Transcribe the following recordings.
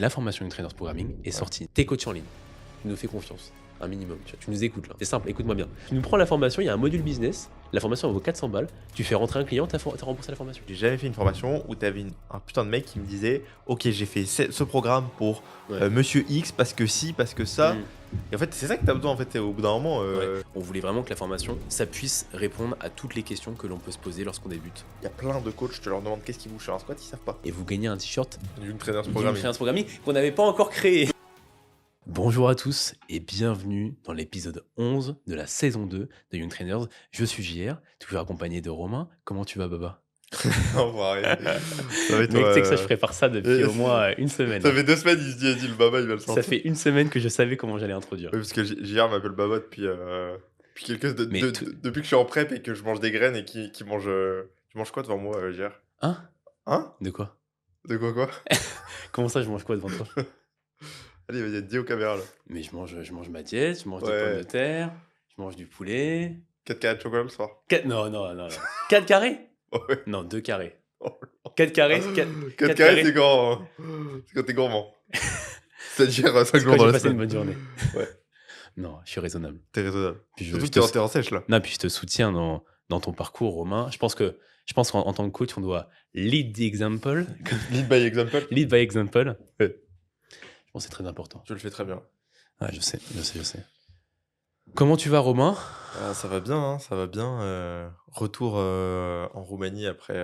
la formation Young Trainers Programming est sortie. T'es coach en ligne, tu nous fais confiance, un minimum, tu nous écoutes là. C'est simple, écoute-moi bien. Tu nous prends la formation, il y a un module business, la formation elle vaut 400 balles, tu fais rentrer un client, t'as remboursé la formation. J'ai jamais fait une formation où t'avais un putain de mec qui me disait ok, j'ai fait ce programme pour Monsieur X parce que si, parce que ça. Et en fait, c'est ça que t'as besoin en fait, au bout d'un moment. On voulait vraiment que la formation, ça puisse répondre à toutes les questions que l'on peut se poser lorsqu'on débute. Il y a plein de coachs, je te leur demande qu'est-ce qu'ils bougent sur un squat, ils savent pas. Et vous gagnez un t-shirt Young Trainers Programming qu'on n'avait pas encore créé. Bonjour à tous et bienvenue dans l'épisode 11 de la saison 2 de Young Trainers. Je suis JR, toujours accompagné de Romain. Comment tu vas, Baba? Non, faut arrêter. Ça va, Mec, tu sais que ça, je prépare ça depuis au moins une semaine. Ça fait 2 semaines, il se dit le Baba, il va le sortir. Ça fait une semaine que je savais comment j'allais introduire. Oui, parce que JR m'appelle Baba depuis depuis que je suis en prep et que je mange des graines et qui mange. Tu manges quoi devant moi, JR? Hein? De quoi? De quoi? Comment ça, je mange quoi devant toi? Allez, vas-y, dis aux caméras là. Mais je mange ma diète, je mange des pommes de terre, je mange du poulet. 4 carrés de chocolat le soir. Non. 4 carrés? Ouais. Non, 2 carrés. Oh, 4 carrés, 4 carrés, c'est quand t'es gourmand. C'est-à-dire 5 jours dans la passé semaine. une bonne journée. Ouais. Non, je suis raisonnable. T'es raisonnable. Puis Surtout que t'es en sèche là. Non, puis je te soutiens dans ton parcours, Romain. Je pense qu'en tant que coach, on doit lead the example. Lead by example. Lead by example. Ouais. Je pense que c'est très important. Tu le fais très bien. Ouais, je sais. Comment tu vas, Romain? Ça va bien, ça va bien. Retour en Roumanie après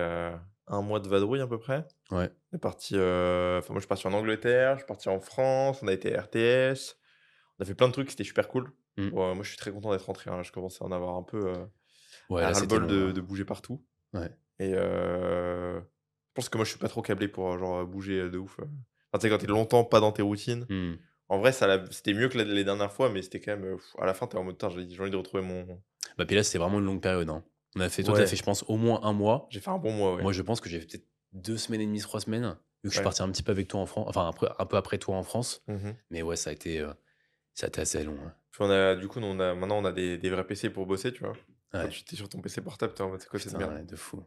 un mois de vadrouille à peu près. Ouais. On est parti. Moi, je suis parti en Angleterre, je suis parti en France, on a été RTS. On a fait plein de trucs, c'était super cool. Moi, je suis très content d'être rentré. Je commençais à en avoir un peu ras-le-bol de bouger partout. Ouais. Et je pense que moi, je suis pas trop câblé pour genre bouger de ouf. Enfin, tu sais, quand t'es longtemps pas dans tes routines. En vrai, c'était mieux que les dernières fois, mais c'était quand même. À la fin, t'es en mode temps, j'ai envie de retrouver mon. Bah, puis là, c'était vraiment une longue période. Hein. Toi, t'as fait, je pense, au moins un mois. J'ai fait un bon mois, ouais. Moi, je pense que j'ai fait peut-être 2 semaines et demie, 3 semaines, vu que je suis parti un petit peu avec toi en France, enfin, un peu après toi en France. Mais ouais, ça a été assez long. Hein. Puis maintenant, on a des vrais PC pour bosser, tu vois. Ouais. Quand tu es sur ton PC portable, t'es en mode, c'est quoi cette merde? Ouais, de fou.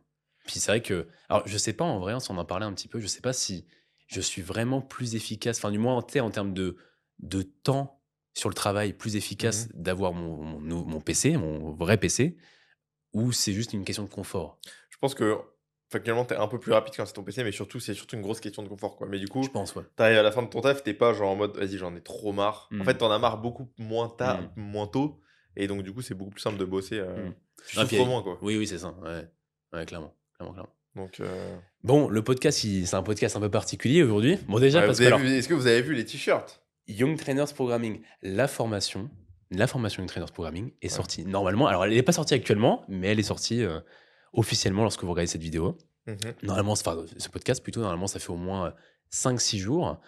Puis c'est vrai que. Alors, je sais pas, en vrai, on s'en en parlait un petit peu, je sais pas si je suis vraiment plus efficace, enfin, du moins, en termes de temps sur le travail, plus efficace d'avoir mon PC, mon vrai PC, ou c'est juste une question de confort? Je pense que, factuellement, t'es un peu plus rapide quand c'est ton PC, mais c'est surtout une grosse question de confort, quoi. Mais du coup, Je pense, ouais. t'arrives à la fin de ton taf, t'es pas genre en mode, vas-y, j'en ai trop marre. En fait, t'en as marre beaucoup moins tôt, et donc, du coup, c'est beaucoup plus simple de bosser. Tu souffres moins, quoi. Oui, c'est ça, ouais, clairement. Donc, Bon, le podcast, c'est un podcast un peu particulier aujourd'hui. Bon, déjà, parce que. Est-ce que vous avez vu les t-shirts? Young Trainers Programming, la formation Young Trainers Programming est sortie normalement. Alors, elle n'est pas sortie actuellement, mais elle est sortie officiellement lorsque vous regardez cette vidéo. Normalement, ce podcast, plutôt, normalement, ça fait au moins 5-6 jours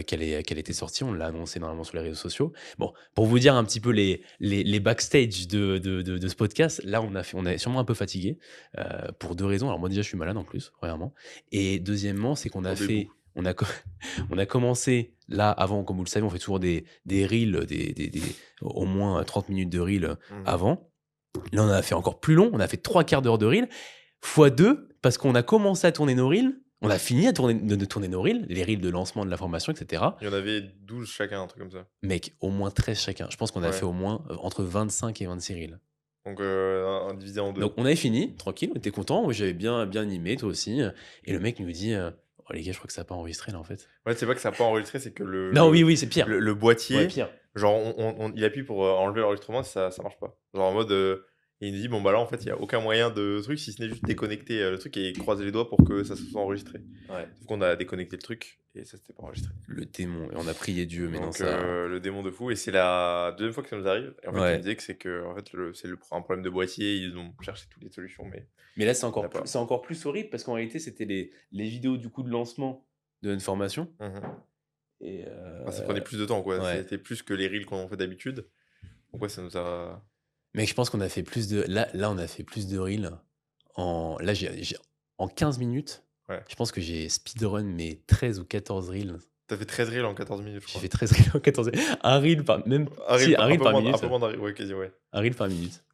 qu'elle était sortie. On l'a annoncé normalement sur les réseaux sociaux. Bon, pour vous dire un petit peu les backstage de ce podcast, là, on est sûrement un peu fatigué pour 2 raisons. Alors, moi, déjà, je suis malade en plus, premièrement. Et deuxièmement, c'est qu'on a fait. On a commencé, là, avant, comme vous le savez, on fait toujours des reels, au moins 30 minutes de reels avant. Là, on a fait encore plus long, on a fait 3 quarts d'heure de reels, x2, parce qu'on a commencé à tourner nos reels, on a fini de tourner nos reels, les reels de lancement de la formation, etc. Il y en avait 12 chacun, un truc comme ça. Mec, au moins 13 chacun. Je pense qu'on a fait au moins entre 25 et 26 reels. Donc, divisé en 2. Donc, on avait fini, tranquille, on était content. Moi, j'avais bien animé, toi aussi. Et le mec nous dit... Oh les gars, je crois que ça n'a pas enregistré là en fait. Ouais, c'est pas que ça n'a pas enregistré, c'est que oui, c'est pire. Le boîtier, ouais, pire. Genre il appuie pour enlever l'enregistrement, ça marche pas. Genre en mode, il nous dit bon bah là en fait il y a aucun moyen de truc si ce n'est juste déconnecter le truc et croiser les doigts pour que ça se soit enregistré. Ouais. Sauf qu'on a déconnecté le truc et ça s'était pas enregistré. Le démon, et on a prié Dieu, mais donc, non ça. Le démon de fou, et c'est la deuxième fois que ça nous arrive. Et en fait, il me disait que c'est que en fait c'est un problème de boîtier, ils ont cherché toutes les solutions, mais là c'est encore plus horrible parce qu'en réalité c'était les vidéos du coup de lancement de notre formation. Et ça prenait plus de temps, quoi. Ouais. C'était plus que les reels qu'on fait d'habitude. Donc ouais, ça nous a... Mec, je pense qu'on a fait plus de... Là, on a fait plus de reels en 15 minutes. Ouais. Je pense que j'ai speedrun mes 13 ou 14 reels. T'as fait 13 reels en 14 minutes, je crois. J'ai fait 13 reels en 14 minutes. Un reel par minute. Un peu moins d'un reel, ouais, quasi, ouais. Un reel par minute.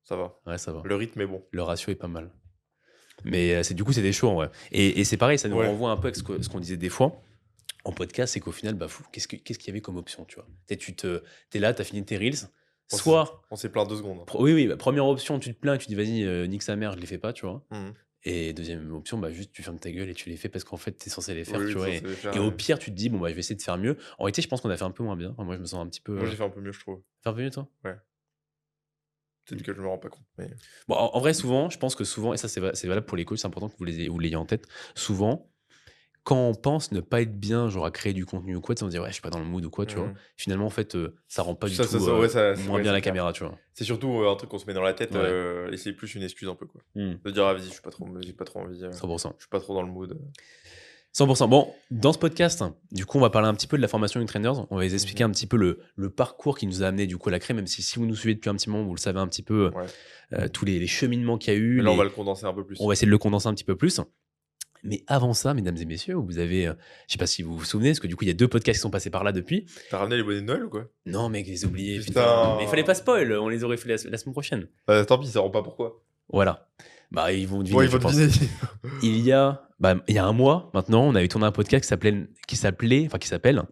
Ça va. Ouais, ça va. Le rythme est bon. Le ratio est pas mal. Mais du coup, c'était chaud, ouais. Et c'est pareil, ça nous renvoie un peu avec ce qu'on disait des fois. En podcast, c'est qu'au final, bah, qu'est-ce qu'il y avait comme option, tu vois? T'es là, t'as fini tes reels. Soit, On s'est plaint 2 secondes. oui, bah, première option, tu te plains, tu dis vas-y, nique sa mère, je les fais pas, tu vois. Mmh. Et deuxième option, bah, juste tu fermes ta gueule et tu les fais parce qu'en fait, t'es censé les faire, Oui, tu vois. censé les faire, Et au pire, tu te dis, bon, bah, je vais essayer de faire mieux. En réalité, je pense qu'on a fait un peu moins bien. Enfin, moi, je me sens un petit peu. Moi, j'ai fait un peu mieux, je trouve. Fait un peu mieux, toi? Ouais. Peut-être que je me rends pas compte, mais Bon, en vrai, souvent, je pense que souvent, et ça, c'est valable pour les coachs, c'est important que vous l'ayez en tête. Souvent, quand on pense ne pas être bien, genre à créer du contenu ou quoi, tu sais, on se dit ouais, je suis pas dans le mood ou quoi, tu vois. Finalement, en fait, ça rend pas du tout ouais, moins bien c'est la clair. caméra, tu vois. C'est surtout, un truc qu'on se met dans la tête, Ouais. et c'est plus une excuse un peu, quoi. Hmm. De dire: «Ah vas-y, j'ai pas trop envie, 100%. je suis pas trop dans le mood». 100%. Bon, dans ce podcast, du coup, on va parler un petit peu de la formation Young Trainers. On va les expliquer un petit peu le parcours qui nous a amené du coup à la créer, même si vous nous suivez depuis un petit moment, vous le savez un petit peu, Ouais. tous les cheminements qu'il y a eu. Mais là, on va le condenser un peu plus. On va essayer de le condenser un petit peu plus. Mais avant ça, mesdames et messieurs, vous avez, je sais pas si vous vous souvenez, parce que du coup, il y a 2 podcasts qui sont passés par là depuis. T'as ramené les bonnets de Noël ou quoi? Non, mec, les oubliés, putain. Putain. Mais il fallait pas spoil, on les aurait fait la semaine prochaine. Tant pis, ils sauront pas pourquoi. Voilà. Bah, ils vont deviner, Bon, ils je vont pense. deviner. Il y a un mois maintenant, on avait tourné un podcast qui s'appelle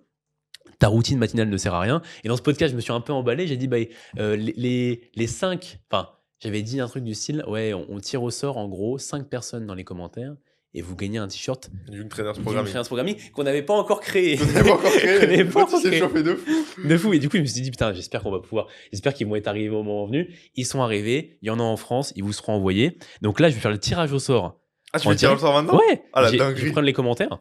Ta routine matinale ne sert à rien. Et dans ce podcast, je me suis un peu emballé. J'ai dit, les 5, enfin, j'avais dit un truc du style, ouais, on tire au sort en gros 5 personnes dans les commentaires et vous gagnez un t-shirt Young Trainers du Programming. Trainers Programming qu'on n'avait pas encore créé. Qu'on n'avait pas encore créé. Qu'on n'avait pas encore C'est créé. chauffé de fou. De fou. Et du coup, je me suis dit, putain, j'espère qu'ils vont être arrivés au moment venu. Ils sont arrivés. Il y en a en France. Ils vous seront envoyés. Donc là, je vais faire le tirage au sort. Ah, tu veux tirer au sort maintenant? Ouais. Ah, la Je dinguerie. vais prendre les commentaires.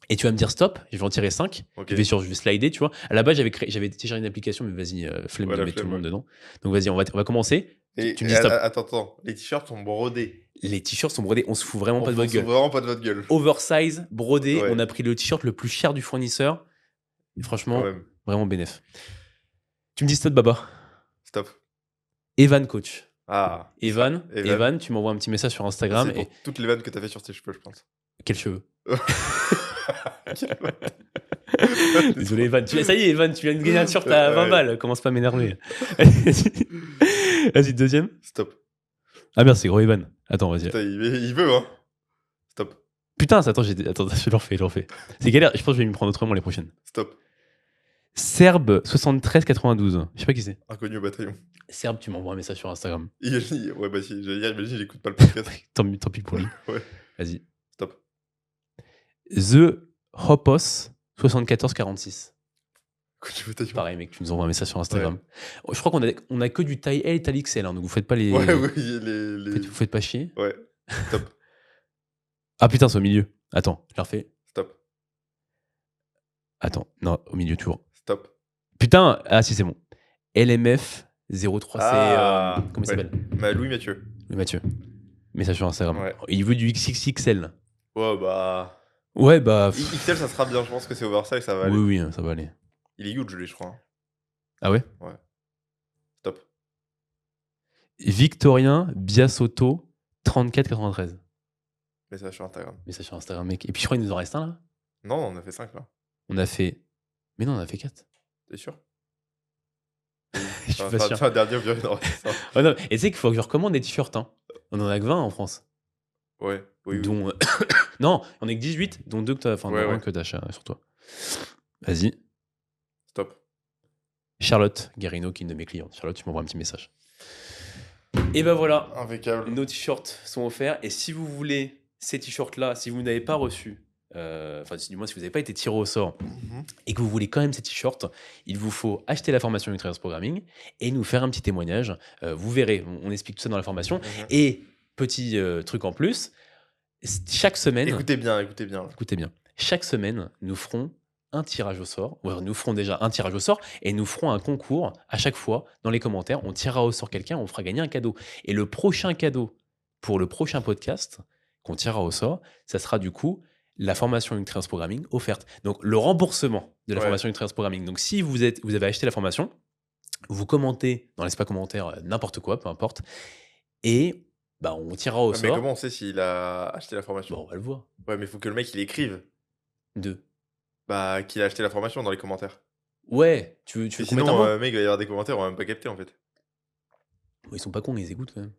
Et tu vas me dire stop. Je vais en tirer 5. Ok. Je vais slider, tu vois. À la base, j'avais téléchargé une application, mais vas-y, flemme de mettre tout le monde dedans. Donc vas-y, on va commencer. Tu me dis stop. Attends. Les t-shirts sont brodés. Les t-shirts sont brodés. On se fout vraiment pas de votre gueule. On se fout vraiment pas de votre gueule. Oversize, brodé. Ouais. On a pris le t-shirt le plus cher du fournisseur. Et franchement, vraiment bénef. Tu me dis stop, Baba. Stop. Evan Coach. Ah. Evan, tu m'envoies un petit message sur Instagram. C'est pour toutes les vannes que t'as fait sur tes cheveux, je pense. Quels cheveux? Désolé, Evan. Ça y est, Evan, tu viens de gagner un t-shirt à 20 balles. Commence pas à m'énerver. Vas-y, deuxième. Stop. Ah merde, c'est gros Evan. Attends, vas-y. Putain, il veut, hein. Stop. Putain, attends, je le refais. C'est galère. Je pense que je vais m'y prendre autrement les prochaines. Stop. Serbe 7392. Je sais pas qui c'est. Inconnu au bataillon. Serbe, tu m'envoies un message sur Instagram. Ouais, bah si, j'allais dire, imagine, il écoute pas le podcast. Tant pis pour lui. Ouais. Vas-y. Stop. The Hopos 7446. Pareil, mec, tu nous envoies un message sur Instagram. Ouais. Je crois qu'on a que du taille L et taille XL, hein, donc vous faites pas les. Ouais, oui, Vous faites pas chier. Ouais. Stop. Ah putain, c'est au milieu. Attends, je la refais. Stop. Attends, non, au milieu toujours. Stop. Putain, ah si, c'est bon. LMF 03, ah, c'est. Comment il s'appelle? Louis Mathieu. Louis Mathieu. Message sur Instagram. Ouais. Il veut du XXXL. Ouais, bah. Ouais, bah. XL, ça sera bien, je pense que c'est oversize, ça va aller. Oui, ça va aller. Il est huge, lui, je crois. Ah ouais? Ouais. Stop. Victorien Biasotto 3493. Message sur Instagram. Message sur Instagram, mec. Et puis je crois qu'il nous en reste un là. Non, on a fait 5 là. On a fait. Mais non, on a fait 4. T'es sûr? Je suis pas sûr. Un dernier, non, oh non. Et tu sais qu'il faut que je recommande des t-shirts. Hein. On en a que 20 en France. Ouais. Oui. Dont, non, on est que 18, dont 2 que t'as. Enfin, un que t'as sur toi. Vas-y. Stop. Charlotte Guérino, qui est une de mes clientes. Charlotte, tu m'envoies un petit message. Et ben voilà. Impeccable. Nos t-shirts sont offerts. Et si vous voulez ces t-shirts-là, si vous n'avez pas reçu, du moins si vous n'avez pas été tiré au sort et que vous voulez quand même ces t-shirts, il vous faut acheter la formation Young Trainers Programming et nous faire un petit témoignage. Vous verrez, on explique tout ça dans la formation. Et petit truc en plus, chaque semaine... Écoutez bien. Chaque semaine, nous ferons un tirage au sort. Nous ferons déjà un tirage au sort et nous ferons un concours à chaque fois. Dans les commentaires, on tirera au sort quelqu'un, on fera gagner un cadeau. Et le prochain cadeau pour le prochain podcast qu'on tirera au sort, ça sera du coup la formation Young Trainers Programming offerte. Donc le remboursement de la formation Young Trainers Programming. Donc si vous avez acheté la formation, vous commentez dans l'espace commentaire n'importe quoi, peu importe, et on tirera au sort. Mais comment on sait s'il a acheté la formation? On va le voir. Ouais, mais il faut que le mec il écrive. Deux. Qu'il a acheté la formation dans les commentaires. Ouais, tu veux sinon, mec, il va y avoir des commentaires, on va même pas capter en fait. Ils sont pas cons, ils écoutent quand même.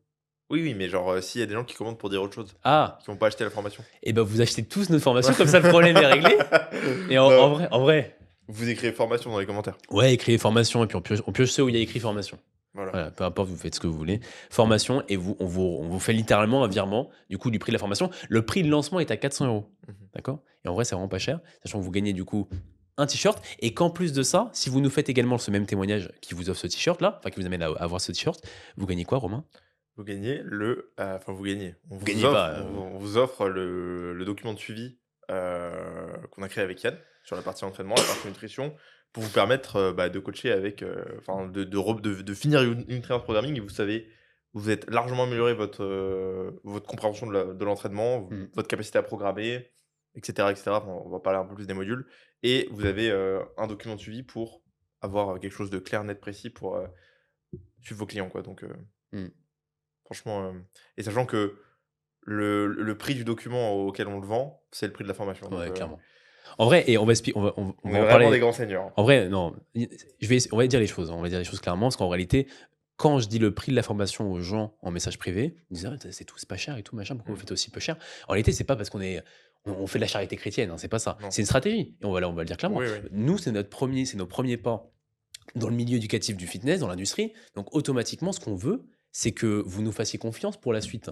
Oui, mais genre, s'il y a des gens qui commandent pour dire autre chose, Ah! qui vont pas acheter la formation. Et ben vous achetez tous notre formation, comme ça le problème est réglé. Et Non, en vrai, vous écrivez formation dans les commentaires. ouais, écrivez formation et puis on pioche ceux où il y a écrit formation. Voilà. Voilà, peu importe, vous faites ce que vous voulez. Formation et on vous fait littéralement un virement du coup du prix de la formation. Le prix de lancement est à 400 €. Mmh. D'accord? Et en vrai, c'est vraiment pas cher, sachant que vous gagnez du coup un t-shirt et qu'en plus de ça, si vous nous faites également ce même témoignage qui vous offre ce t-shirt là, enfin qui vous amène à avoir ce t-shirt, vous gagnez quoi, Romain? Vous gagnez le enfin vous gagnez, Vous gagnez pas, on vous offre le document de suivi, qu'on a créé avec Yann, sur la partie entraînement, la partie nutrition, pour vous permettre, de coacher avec, enfin de finir une trainer programming et vous savez, vous êtes largement amélioré votre compréhension de l'entraînement, mmh, votre capacité à programmer, et cetera, et cetera. Enfin, on va parler un peu plus des modules et vous avez, un document de suivi pour avoir, quelque chose de clair, net, précis pour, suivre vos clients, quoi. Donc mmh. franchement, et sachant que le prix du document auquel on le vend, c'est le prix de la formation, donc Ouais, clairement. En vrai et on va on on va est en vraiment des parler. grands seigneurs, hein. En vrai, non, on va dire les choses, hein, on va dire les choses clairement, parce qu'en réalité, quand je dis le prix de la formation aux gens en message privé, ils disent: «Ah, c'est tout, c'est pas cher et tout machin, pourquoi vous Mmh. faites aussi peu cher?» En réalité, c'est pas parce on fait de la charité chrétienne, hein, c'est pas ça. Non. C'est une stratégie et on va le dire clairement. Oui, oui. Nous, c'est nos premiers pas dans le milieu éducatif du fitness, dans l'industrie. Donc automatiquement, ce qu'on veut, c'est que vous nous fassiez confiance pour la suite.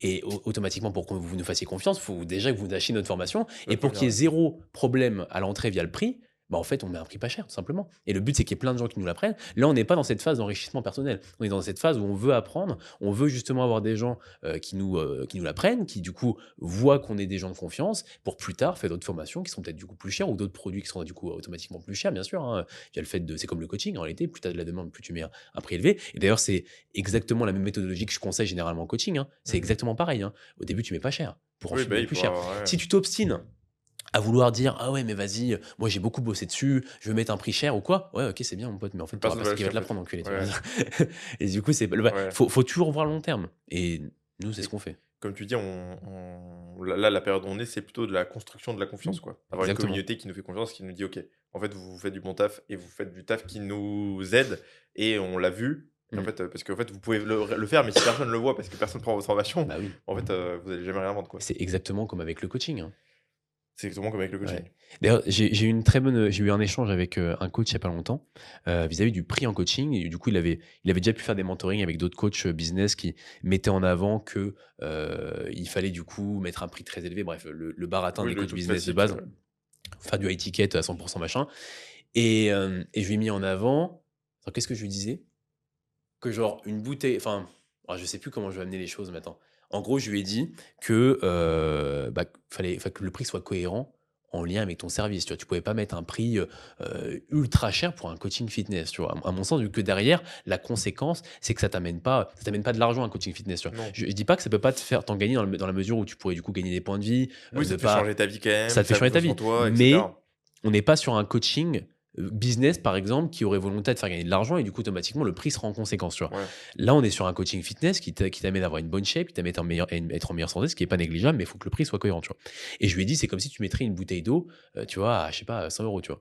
Et automatiquement, pour que vous nous fassiez confiance, il faut déjà que vous achetiez notre formation. La Et pour qu'il y ait première, zéro problème à l'entrée via le prix, bah en fait, on met un prix pas cher, tout simplement. Et le but, c'est qu'il y ait plein de gens qui nous l'apprennent. Là, on n'est pas dans cette phase d'enrichissement personnel. On est dans cette phase où on veut apprendre, on veut justement avoir des gens qui nous l'apprennent, qui du coup voient qu'on est des gens de confiance, pour plus tard faire d'autres formations qui sont peut-être du coup plus chères ou d'autres produits qui seront du coup automatiquement plus chers, bien sûr, hein. Il y a le fait de, c'est comme le coaching en réalité, plus tu as de la demande, plus tu mets un prix élevé. Et d'ailleurs, c'est exactement la même méthodologie que je conseille généralement en coaching, hein. C'est Mmh. exactement pareil, hein. Au début, tu mets pas cher pour Oui, ensuite mettre il plus faut cher. avoir ouais. Si tu t'obstines à vouloir dire: «Ah ouais, mais vas-y, moi j'ai beaucoup bossé dessus, je veux mettre un prix cher ou quoi». Ouais, OK, c'est bien mon pote, mais en fait, tu auras Personne va personne qui va l'acheter, te en fait. l'apprendre, enculé, tu Ouais, vois? Et du coup, c'est bah, ouais. faut toujours voir long terme et nous, c'est ce Et qu'on fait. comme tu dis, on là, la période où on est, c'est plutôt de la construction de la Mmh, confiance, quoi. Avoir une exactement. communauté qui nous fait confiance, qui nous dit: «OK, en fait, vous faites du bon taf et vous faites du taf qui nous aide et on l'a vu». Et en Mmh. fait, parce qu'en fait, vous pouvez le faire, mais si personne ne le voit parce que personne prend votre formation, Bah oui, en fait, vous allez jamais rien vendre, quoi. c'est exactement comme avec le coaching, hein. C'est exactement comme avec le Ouais. coaching. D'ailleurs, j'ai eu un échange avec, un coach il y a pas longtemps, vis-à-vis du prix en coaching et du coup, il avait déjà pu faire des mentorings avec d'autres coachs, business qui mettaient en avant que, il fallait du coup mettre un prix très élevé. Bref, le baratin Oui, des le coachs truc business de classique, base, faire du high ticket à 100 machin et je lui ai mis en avant attends, qu'est-ce que je lui disais? Que genre une bouteille enfin, je sais plus comment je vais amener les choses maintenant. En gros, je lui ai dit que, bah, enfin que le prix soit cohérent en lien avec ton service, tu vois? Tu pouvais pas mettre un prix, ultra cher pour un coaching fitness, tu vois? À mon sens, vu que derrière, la conséquence, c'est que ça t'amène pas de l'argent un coaching fitness, tu vois? non. Je dis pas que ça peut pas te faire t'en gagner dans la mesure où tu pourrais du coup gagner des points de vie, Oui, ça ne te fait pas changer ta vie quand même, ça te fait faire changer ta confiance en vie. toi, et Mais cetera. on n'est pas sur un coaching, business, par exemple, qui aurait volonté de faire gagner de l'argent et du coup, automatiquement, le prix sera en conséquence, tu vois? Ouais. Là, on est sur un coaching fitness qui t'amène à avoir une bonne shape, qui t'amène être en meilleure santé, ce qui est pas négligeable, mais il faut que le prix soit cohérent, tu vois? Et je lui ai dit: «C'est comme si tu mettrais une bouteille d'eau, tu vois, à je sais pas, 100 €, tu vois?»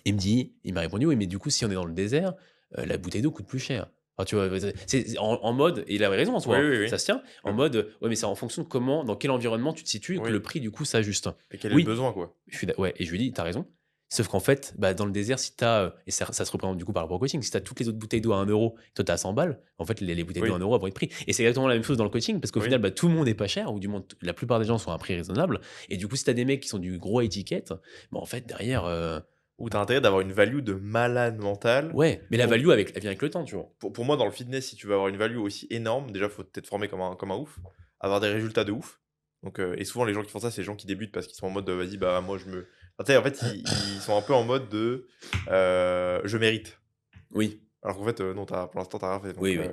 Il m'a répondu: «Oui, mais du coup, si on est dans le désert, la bouteille d'eau coûte plus cher». Enfin, tu vois? C'est en mode et il avait raison en soi, Oui, hein, oui, oui. ça se tient, en Le mode, ouais, mais c'est en fonction de comment dans quel environnement tu te situes que le oui, prix, du coup, s'ajuste. et quel est le Oui, besoin, quoi? je suis ouais et je lui ai dit: «Tu as raison». Sauf qu'en fait, bah, dans le désert, si tu as, et ça se représente du coup par rapport au coaching, si tu as toutes les autres bouteilles d'eau à 1 €, toi tu as 100 balles, en fait les bouteilles d'eau à Oui, 1 € elles vont être pris. Et c'est exactement la même chose dans le coaching parce qu'au final, oui. bah, tout le monde est pas cher ou du moins la plupart des gens sont à un prix raisonnable et du coup, si tu as des mecs qui sont du gros étiquette, bah, en fait derrière, Ou tu as intérêt d'avoir une value de malade mental. ouais, mais la Pour value elle vient avec le temps, tu vois? pour moi, dans le fitness, si tu veux avoir une value aussi énorme, déjà, faut t'être formé comme un ouf, avoir des résultats de ouf. Donc, et souvent, les gens qui font ça, c'est les gens qui débutent parce qu'ils sont en mode, vas-y, bah, moi, je me enfin, tu sais, en fait, ils sont un peu en mode de, «Je mérite». Oui, Alors qu'en fait, non, pour l'instant, tu as rien fait, donc, oui, oui.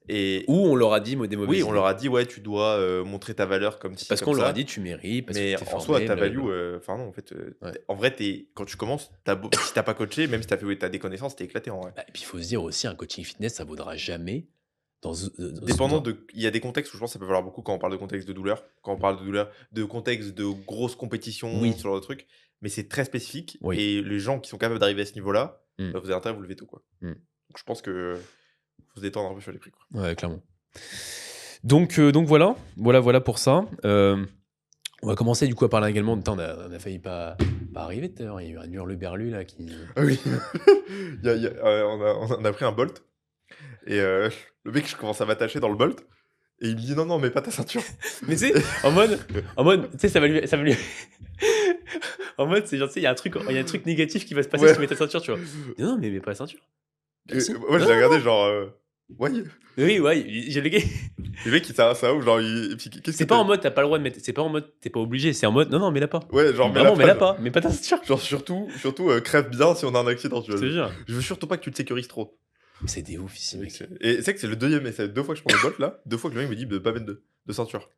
et Ou on leur a dit des oui, mauvaises on leur idées. a dit: «Ouais, tu dois, montrer ta valeur comme ci, Parce comme qu'on leur a ça». dit: «Tu mérites, parce que Mais tu es en soi, formé, ta value, blablabla». enfin non, en fait, Ouais. en vrai, quand tu commences, tu beau si tu pas coaché, même si tu fait tu des connaissances, tu éclaté en vrai. Bah, et puis il faut se dire aussi un coaching fitness, ça vaudra jamais dans Dépendant dans de il y a des contextes où je pense que ça peut valoir beaucoup quand on parle de contexte de douleur, quand on parle de douleur, de contexte de grosse compétition, ce oui, genre de truc, mais c'est très spécifique oui. et les gens qui sont capables d'arriver à ce niveau-là, Mmh, bah, vous avez intérêt à vous lever tôt, quoi. mmh. Donc je pense que faut se détendre un peu sur les prix, quoi. Ouais, clairement. Donc voilà pour ça. On va commencer du coup à parler également de temps. On a failli pas arriver tout à l'heure. Il y a eu un hurleberlu là qui. Ah oui. On a pris un Bolt et le mec, je commence à m'attacher dans le Bolt et il me dit non, mets pas ta ceinture. Mais tu sais, en mode, tu sais, ça va lui. En mode, c'est genre, tu sais, il y a un truc négatif qui va se passer si tu mets ta ceinture, tu vois. Non, mais mets pas la ceinture. Moi, je l'ai regardé genre, ouais. Oui, ouais, j'ai le gars. Le mec, ça ouf, genre, C'est pas en mode, t'as pas le droit de mettre. C'est pas en mode, t'es pas obligé. C'est en mode, non, mets-la pas. Ouais, genre, mets-la pas. Mets pas ta ceinture. Genre, surtout, crève bien si on a un accident, tu vois. Je te jure. Je veux surtout pas que tu te sécurises trop. C'est des ouf ici, mec. Et c'est que c'est le deuxième essai. 2 fois que je prends le Bolt là, 2 fois que le mec me dit de pas mettre de ceinture.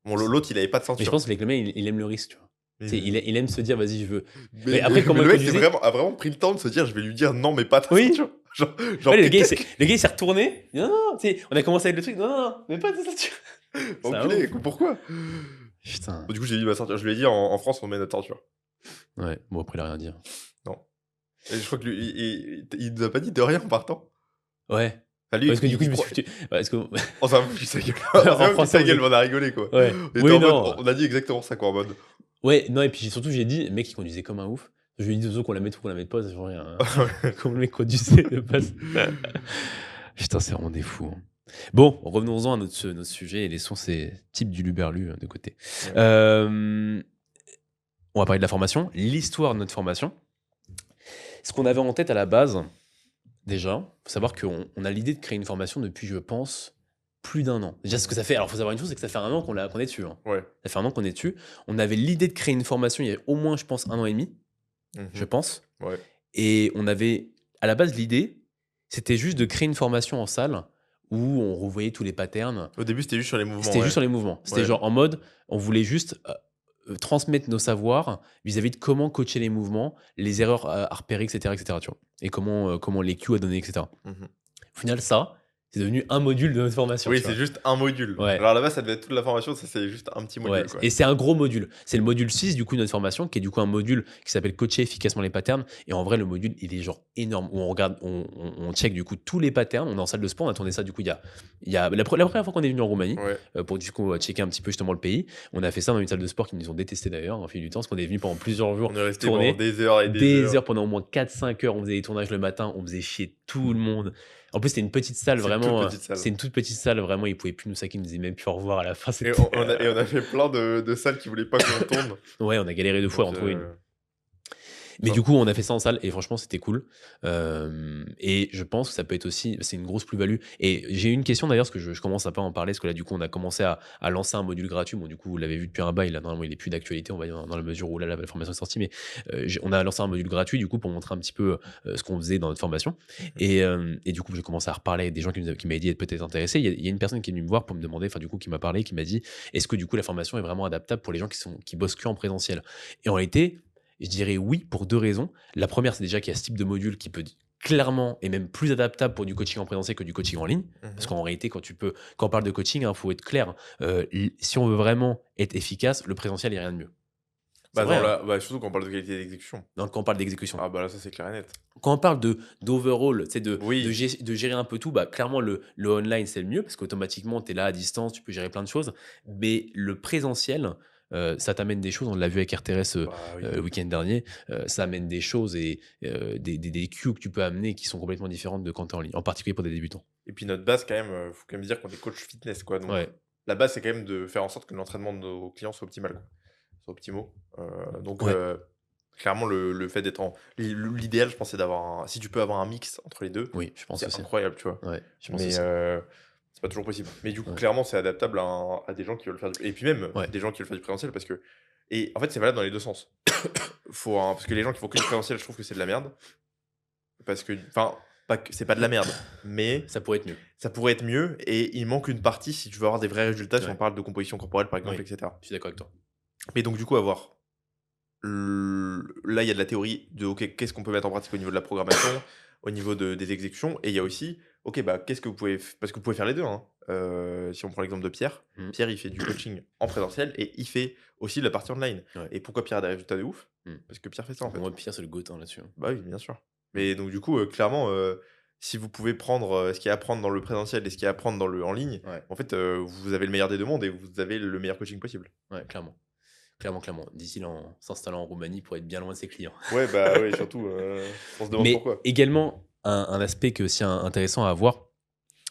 Bon, l'autre il avait pas de ceinture. Mais je pense que le mec, il aime le risque, tu vois. Il aime se dire, vas-y, je veux. Mais après, comment le mec a vraiment pris le temps de se dire, je vais lui dire non, mais pas ta ceinture. Genre ouais, le gars, il s'est retourné. Non, tu sais, on a commencé avec le truc. Non, mais pas ta ceinture. Enculé, pourquoi? Putain. Du coup, j'ai dit ma ceinture. Je lui ai dit en France, on met notre ceinture. Ouais, bon, après, il a rien dit. Non. Et je crois que lui, il nous a pas dit de rien en partant. Ouais. Enfin, lui, parce que du coup, je me suis foutu. Parce que. On s'en fout, sa gueule. En sa gueule, on a rigolé quoi. Ouais. On a dit exactement ça quoi en mode. Ouais, non, et puis surtout, j'ai dit, le mec, il conduisait comme un ouf. Je lui ai dit, qu'on la mette ou qu'on la mette pas, ça change rien. Comme le mec conduisait de base. Putain, c'est vraiment des fous. Hein. Bon, revenons-en à notre sujet et laissons ces types du luberlu de côté. Ouais. On va parler de la formation, l'histoire de notre formation. Ce qu'on avait en tête à la base, déjà, il faut savoir qu'on a l'idée de créer une formation depuis, je pense, plus d'1 an. Déjà, ce que ça fait, alors il faut savoir une chose, c'est que ça fait 1 an qu'on est dessus. Hein. Ouais. Ça fait 1 an qu'on est dessus. On avait l'idée de créer une formation il y a au moins, je pense, 1 an et demi, je pense. Ouais. Et on avait, à la base, l'idée, c'était juste de créer une formation en salle où on revoyait tous les patterns. Au début, c'était juste sur les mouvements. C'était juste sur les mouvements. C'était genre en mode, on voulait juste transmettre nos savoirs vis-à-vis de comment coacher les mouvements, les erreurs à repérer, etc., tu vois, et comment les cues à donner, etc. Au final, ça, c'est devenu un module de notre formation. Oui, c'est juste un module. Ouais. Alors là-bas, ça devait être toute la formation, ça c'est juste un petit module. Ouais. Quoi. Et c'est un gros module. C'est le module 6 du coup de notre formation, qui est du coup un module qui s'appelle Coacher efficacement les patterns. Et en vrai, le module, il est genre énorme. Où on regarde, on check du coup tous les patterns. On est en salle de sport, on a tourné ça du coup il y a la première fois qu'on est venu en Roumanie, pour du coup checker un petit peu justement le pays. On a fait ça dans une salle de sport qui nous ont détesté d'ailleurs au fil du temps, parce qu'on est venu pendant plusieurs jours. On est resté tourner pendant des heures et des heures. Pendant au moins 4-5 heures. On faisait des tournages le matin, on faisait chier tout le monde. En plus, c'était une petite salle, vraiment. C'est une toute petite salle, vraiment. Ils pouvaient plus nous saquer, ils nous disaient même plus au revoir à la fin. Et on a fait plein de salles qui voulaient pas qu'on tourne. Ouais, on a galéré 2 fois à en trouver une. Mais du coup, on a fait ça en salle et franchement, c'était cool. Et je pense que ça peut être aussi, c'est une grosse plus-value. Et j'ai une question d'ailleurs, parce que je commence à pas en parler, parce que là, du coup, on a commencé à lancer un module gratuit. Bon, du coup, vous l'avez vu depuis un bail, là, normalement, il est plus d'actualité, on va dire, dans la mesure où là, la formation est sortie. Mais on a lancé un module gratuit, du coup, pour montrer un petit peu ce qu'on faisait dans notre formation. Et du coup, j'ai commencé à reparler avec des gens qui m'avaient dit être peut-être intéressés. Il y a une personne qui est venue me voir pour me demander, enfin, du coup, qui m'a parlé, qui m'a dit, est-ce que du coup, la formation est vraiment adaptable pour les gens qui bossent que en présentiel? Et en réalité, je dirais oui pour 2 raisons. La première, c'est déjà qu'il y a ce type de module qui peut clairement et même plus adaptable pour du coaching en présentiel que du coaching en ligne. Parce qu'en réalité, quand on parle de coaching, faut être clair. Si on veut vraiment être efficace, le présentiel, il n'y a rien de mieux. Surtout quand on parle de qualité d'exécution. Donc, quand on parle d'exécution. Ah bah là, ça c'est clair et net. Quand on parle d'overall, de gérer un peu tout, clairement, le online, c'est le mieux parce qu'automatiquement, tu es là à distance, tu peux gérer plein de choses. Mais le présentiel, ça t'amène des choses, on l'a vu avec RTRS le week-end dernier, ça amène des choses et des cues que tu peux amener qui sont complètement différentes de quand tu es en ligne, en particulier pour des débutants. Et puis notre base quand même, faut quand même dire qu'on est coach fitness quoi. Donc la base c'est quand même de faire en sorte que l'entraînement de nos clients soit optimal, quoi. Soit optimaux. Clairement le fait d'être l'idéal, je pense, c'est d'avoir si tu peux avoir un mix entre les deux. Oui, je pense c'est aussi. incroyable, tu vois. Ouais, je pense mais aussi. c'est pas toujours possible. Mais du coup, clairement, c'est adaptable à des gens qui veulent faire et puis même des gens qui veulent faire du présentiel parce que et en fait, c'est valable dans les deux sens. Parce que les gens qui font que du présentiel, je trouve que c'est de la merde. Parce que c'est pas de la merde, mais ça pourrait être mieux. Ça pourrait être mieux et il manque une partie si tu veux avoir des vrais résultats, si on parle de composition corporelle par exemple, etc. Je suis d'accord avec toi. Mais donc du coup, là, il y a de la théorie de OK, qu'est-ce qu'on peut mettre en pratique au niveau de la programmation, au niveau des exécutions, et il y a aussi OK, qu'est-ce que vous pouvez parce que vous pouvez faire les deux, hein. Si on prend l'exemple de Pierre, Pierre il fait du coaching en présentiel et il fait aussi la partie online. Et pourquoi Pierre a des résultats de ouf? Parce que Pierre fait ça en fait. Moi, Pierre, c'est le GOAT là-dessus. Bah oui, bien sûr. Mais donc du coup, clairement, si vous pouvez prendre ce qu'il y a à prendre dans le présentiel et ce qu'il y a à prendre en ligne, en fait, vous avez le meilleur des deux mondes et vous avez le meilleur coaching possible. Ouais, clairement. Clairement. D'ici en s'installant en Roumanie pour être bien loin de ses clients. Ouais, bah oui, surtout, on se demande Mais pourquoi. également, un aspect qui est aussi intéressant à voir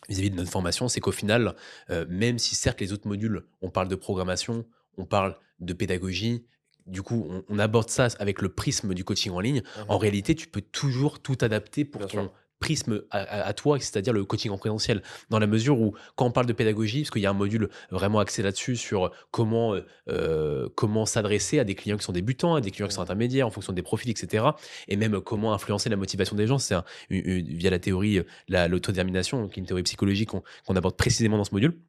vis-à-vis de notre formation, c'est qu'au final, même si certes les autres modules, on parle de programmation, on parle de pédagogie, du coup, on aborde ça avec le prisme du coaching en ligne. En réalité, tu peux toujours tout adapter pour Bien ton sûr. prisme à toi, c'est-à-dire le coaching en présentiel. Dans la mesure où, quand on parle de pédagogie, parce qu'il y a un module vraiment axé là-dessus sur comment s'adresser à des clients qui sont débutants, à des clients qui sont intermédiaires, en fonction des profils, etc. Et même comment influencer la motivation des gens. C'est via la théorie, l'autodétermination, qui est une théorie psychologique qu'on aborde précisément dans ce module.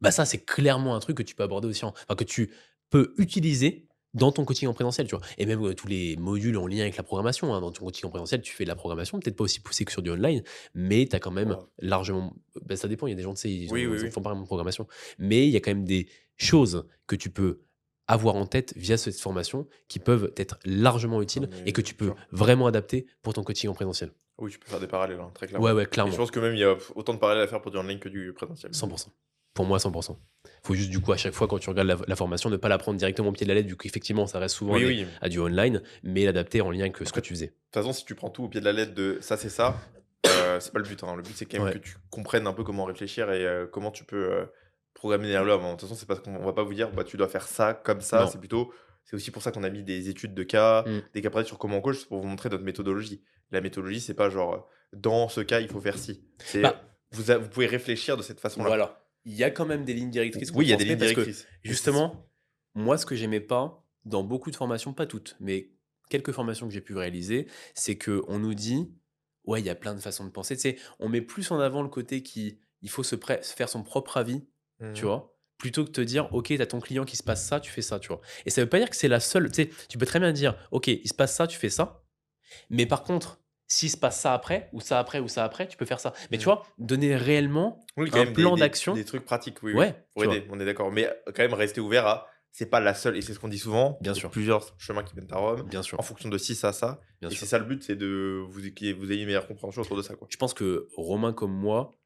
Bah ça, c'est clairement un truc que tu peux aborder aussi, enfin, que tu peux utiliser dans ton coaching en présentiel, tu vois. Et même tous les modules en lien avec la programmation, hein. Dans ton coaching en présentiel, tu fais de la programmation, peut-être pas aussi poussé que sur du online, mais tu as quand même Ouais. largement. Bah, ça dépend, il y a des gens, tu sais, Oui, oui, ils oui. font pas vraiment de programmation. Mais il y a quand même des choses que tu peux avoir en tête via cette formation qui peuvent être largement utiles Non, et que mais tu peux sûr. vraiment adapter pour ton coaching en présentiel. Oui, tu peux faire des parallèles, hein, très Ouais, clairement. ouais, Et je clairement. pense que même il y a autant de parallèles à faire pour du online que du présentiel. 100%. Pour moi, 100%. Faut juste, du coup, à chaque fois, quand tu regardes la formation, ne pas la prendre directement au pied de la lettre, vu qu'effectivement, ça reste souvent Oui, oui. à du online, mais l'adapter en lien avec ce que Après, de tu faisais. toute façon, si tu prends tout au pied de la lettre de ça, c'est ça, c'est pas le but, hein. Le but, c'est quand même Ouais. que tu comprennes un peu comment réfléchir et comment tu peux programmer derrière l'homme. De toute façon, c'est parce qu'on va pas vous dire, bah, tu dois faire ça comme ça. Non. C'est plutôt, c'est aussi pour ça qu'on a mis des études de cas, Mm. des cas pratiques sur comment on coach, c'est pour vous montrer notre méthodologie. La méthodologie, c'est pas genre, dans ce cas, il faut faire ci. C'est, Bah, vous pouvez réfléchir de cette façon-là. voilà. Il y a quand même des lignes directrices qu'on Oui, il y a des transmet lignes parce que, directrices. Mais justement, moi, ce que j'aimais pas dans beaucoup de formations, pas toutes, mais quelques formations que j'ai pu réaliser, c'est qu'on nous dit, ouais, il y a plein de façons de penser. Tu sais, on met plus en avant le côté il faut se faire son propre avis, tu Mhm. vois, plutôt que de te dire, ok, t'as ton client qui se passe ça, tu fais ça, tu vois. Et ça veut pas dire que c'est la seule, tu sais, tu peux très bien dire, ok, il se passe ça, tu fais ça, mais par contre, s'il se passe ça après, ou ça après, ou ça après, tu peux faire ça. Mais tu Mhm. vois, donner réellement Oui, quand un même plan des d'action, trucs pratiques, oui, oui, ouais, pour tu aider, vois, on est d'accord. Mais quand même rester ouvert à c'est pas la seule et c'est ce qu'on dit souvent, bien il y a sûr, plusieurs chemins qui mènent à Rome, bien sûr, en fonction de ci, ça bien et c'est sûr. ça le but, c'est de vous ayez une meilleure compréhension autour de ça, quoi. Je pense que Romain comme moi,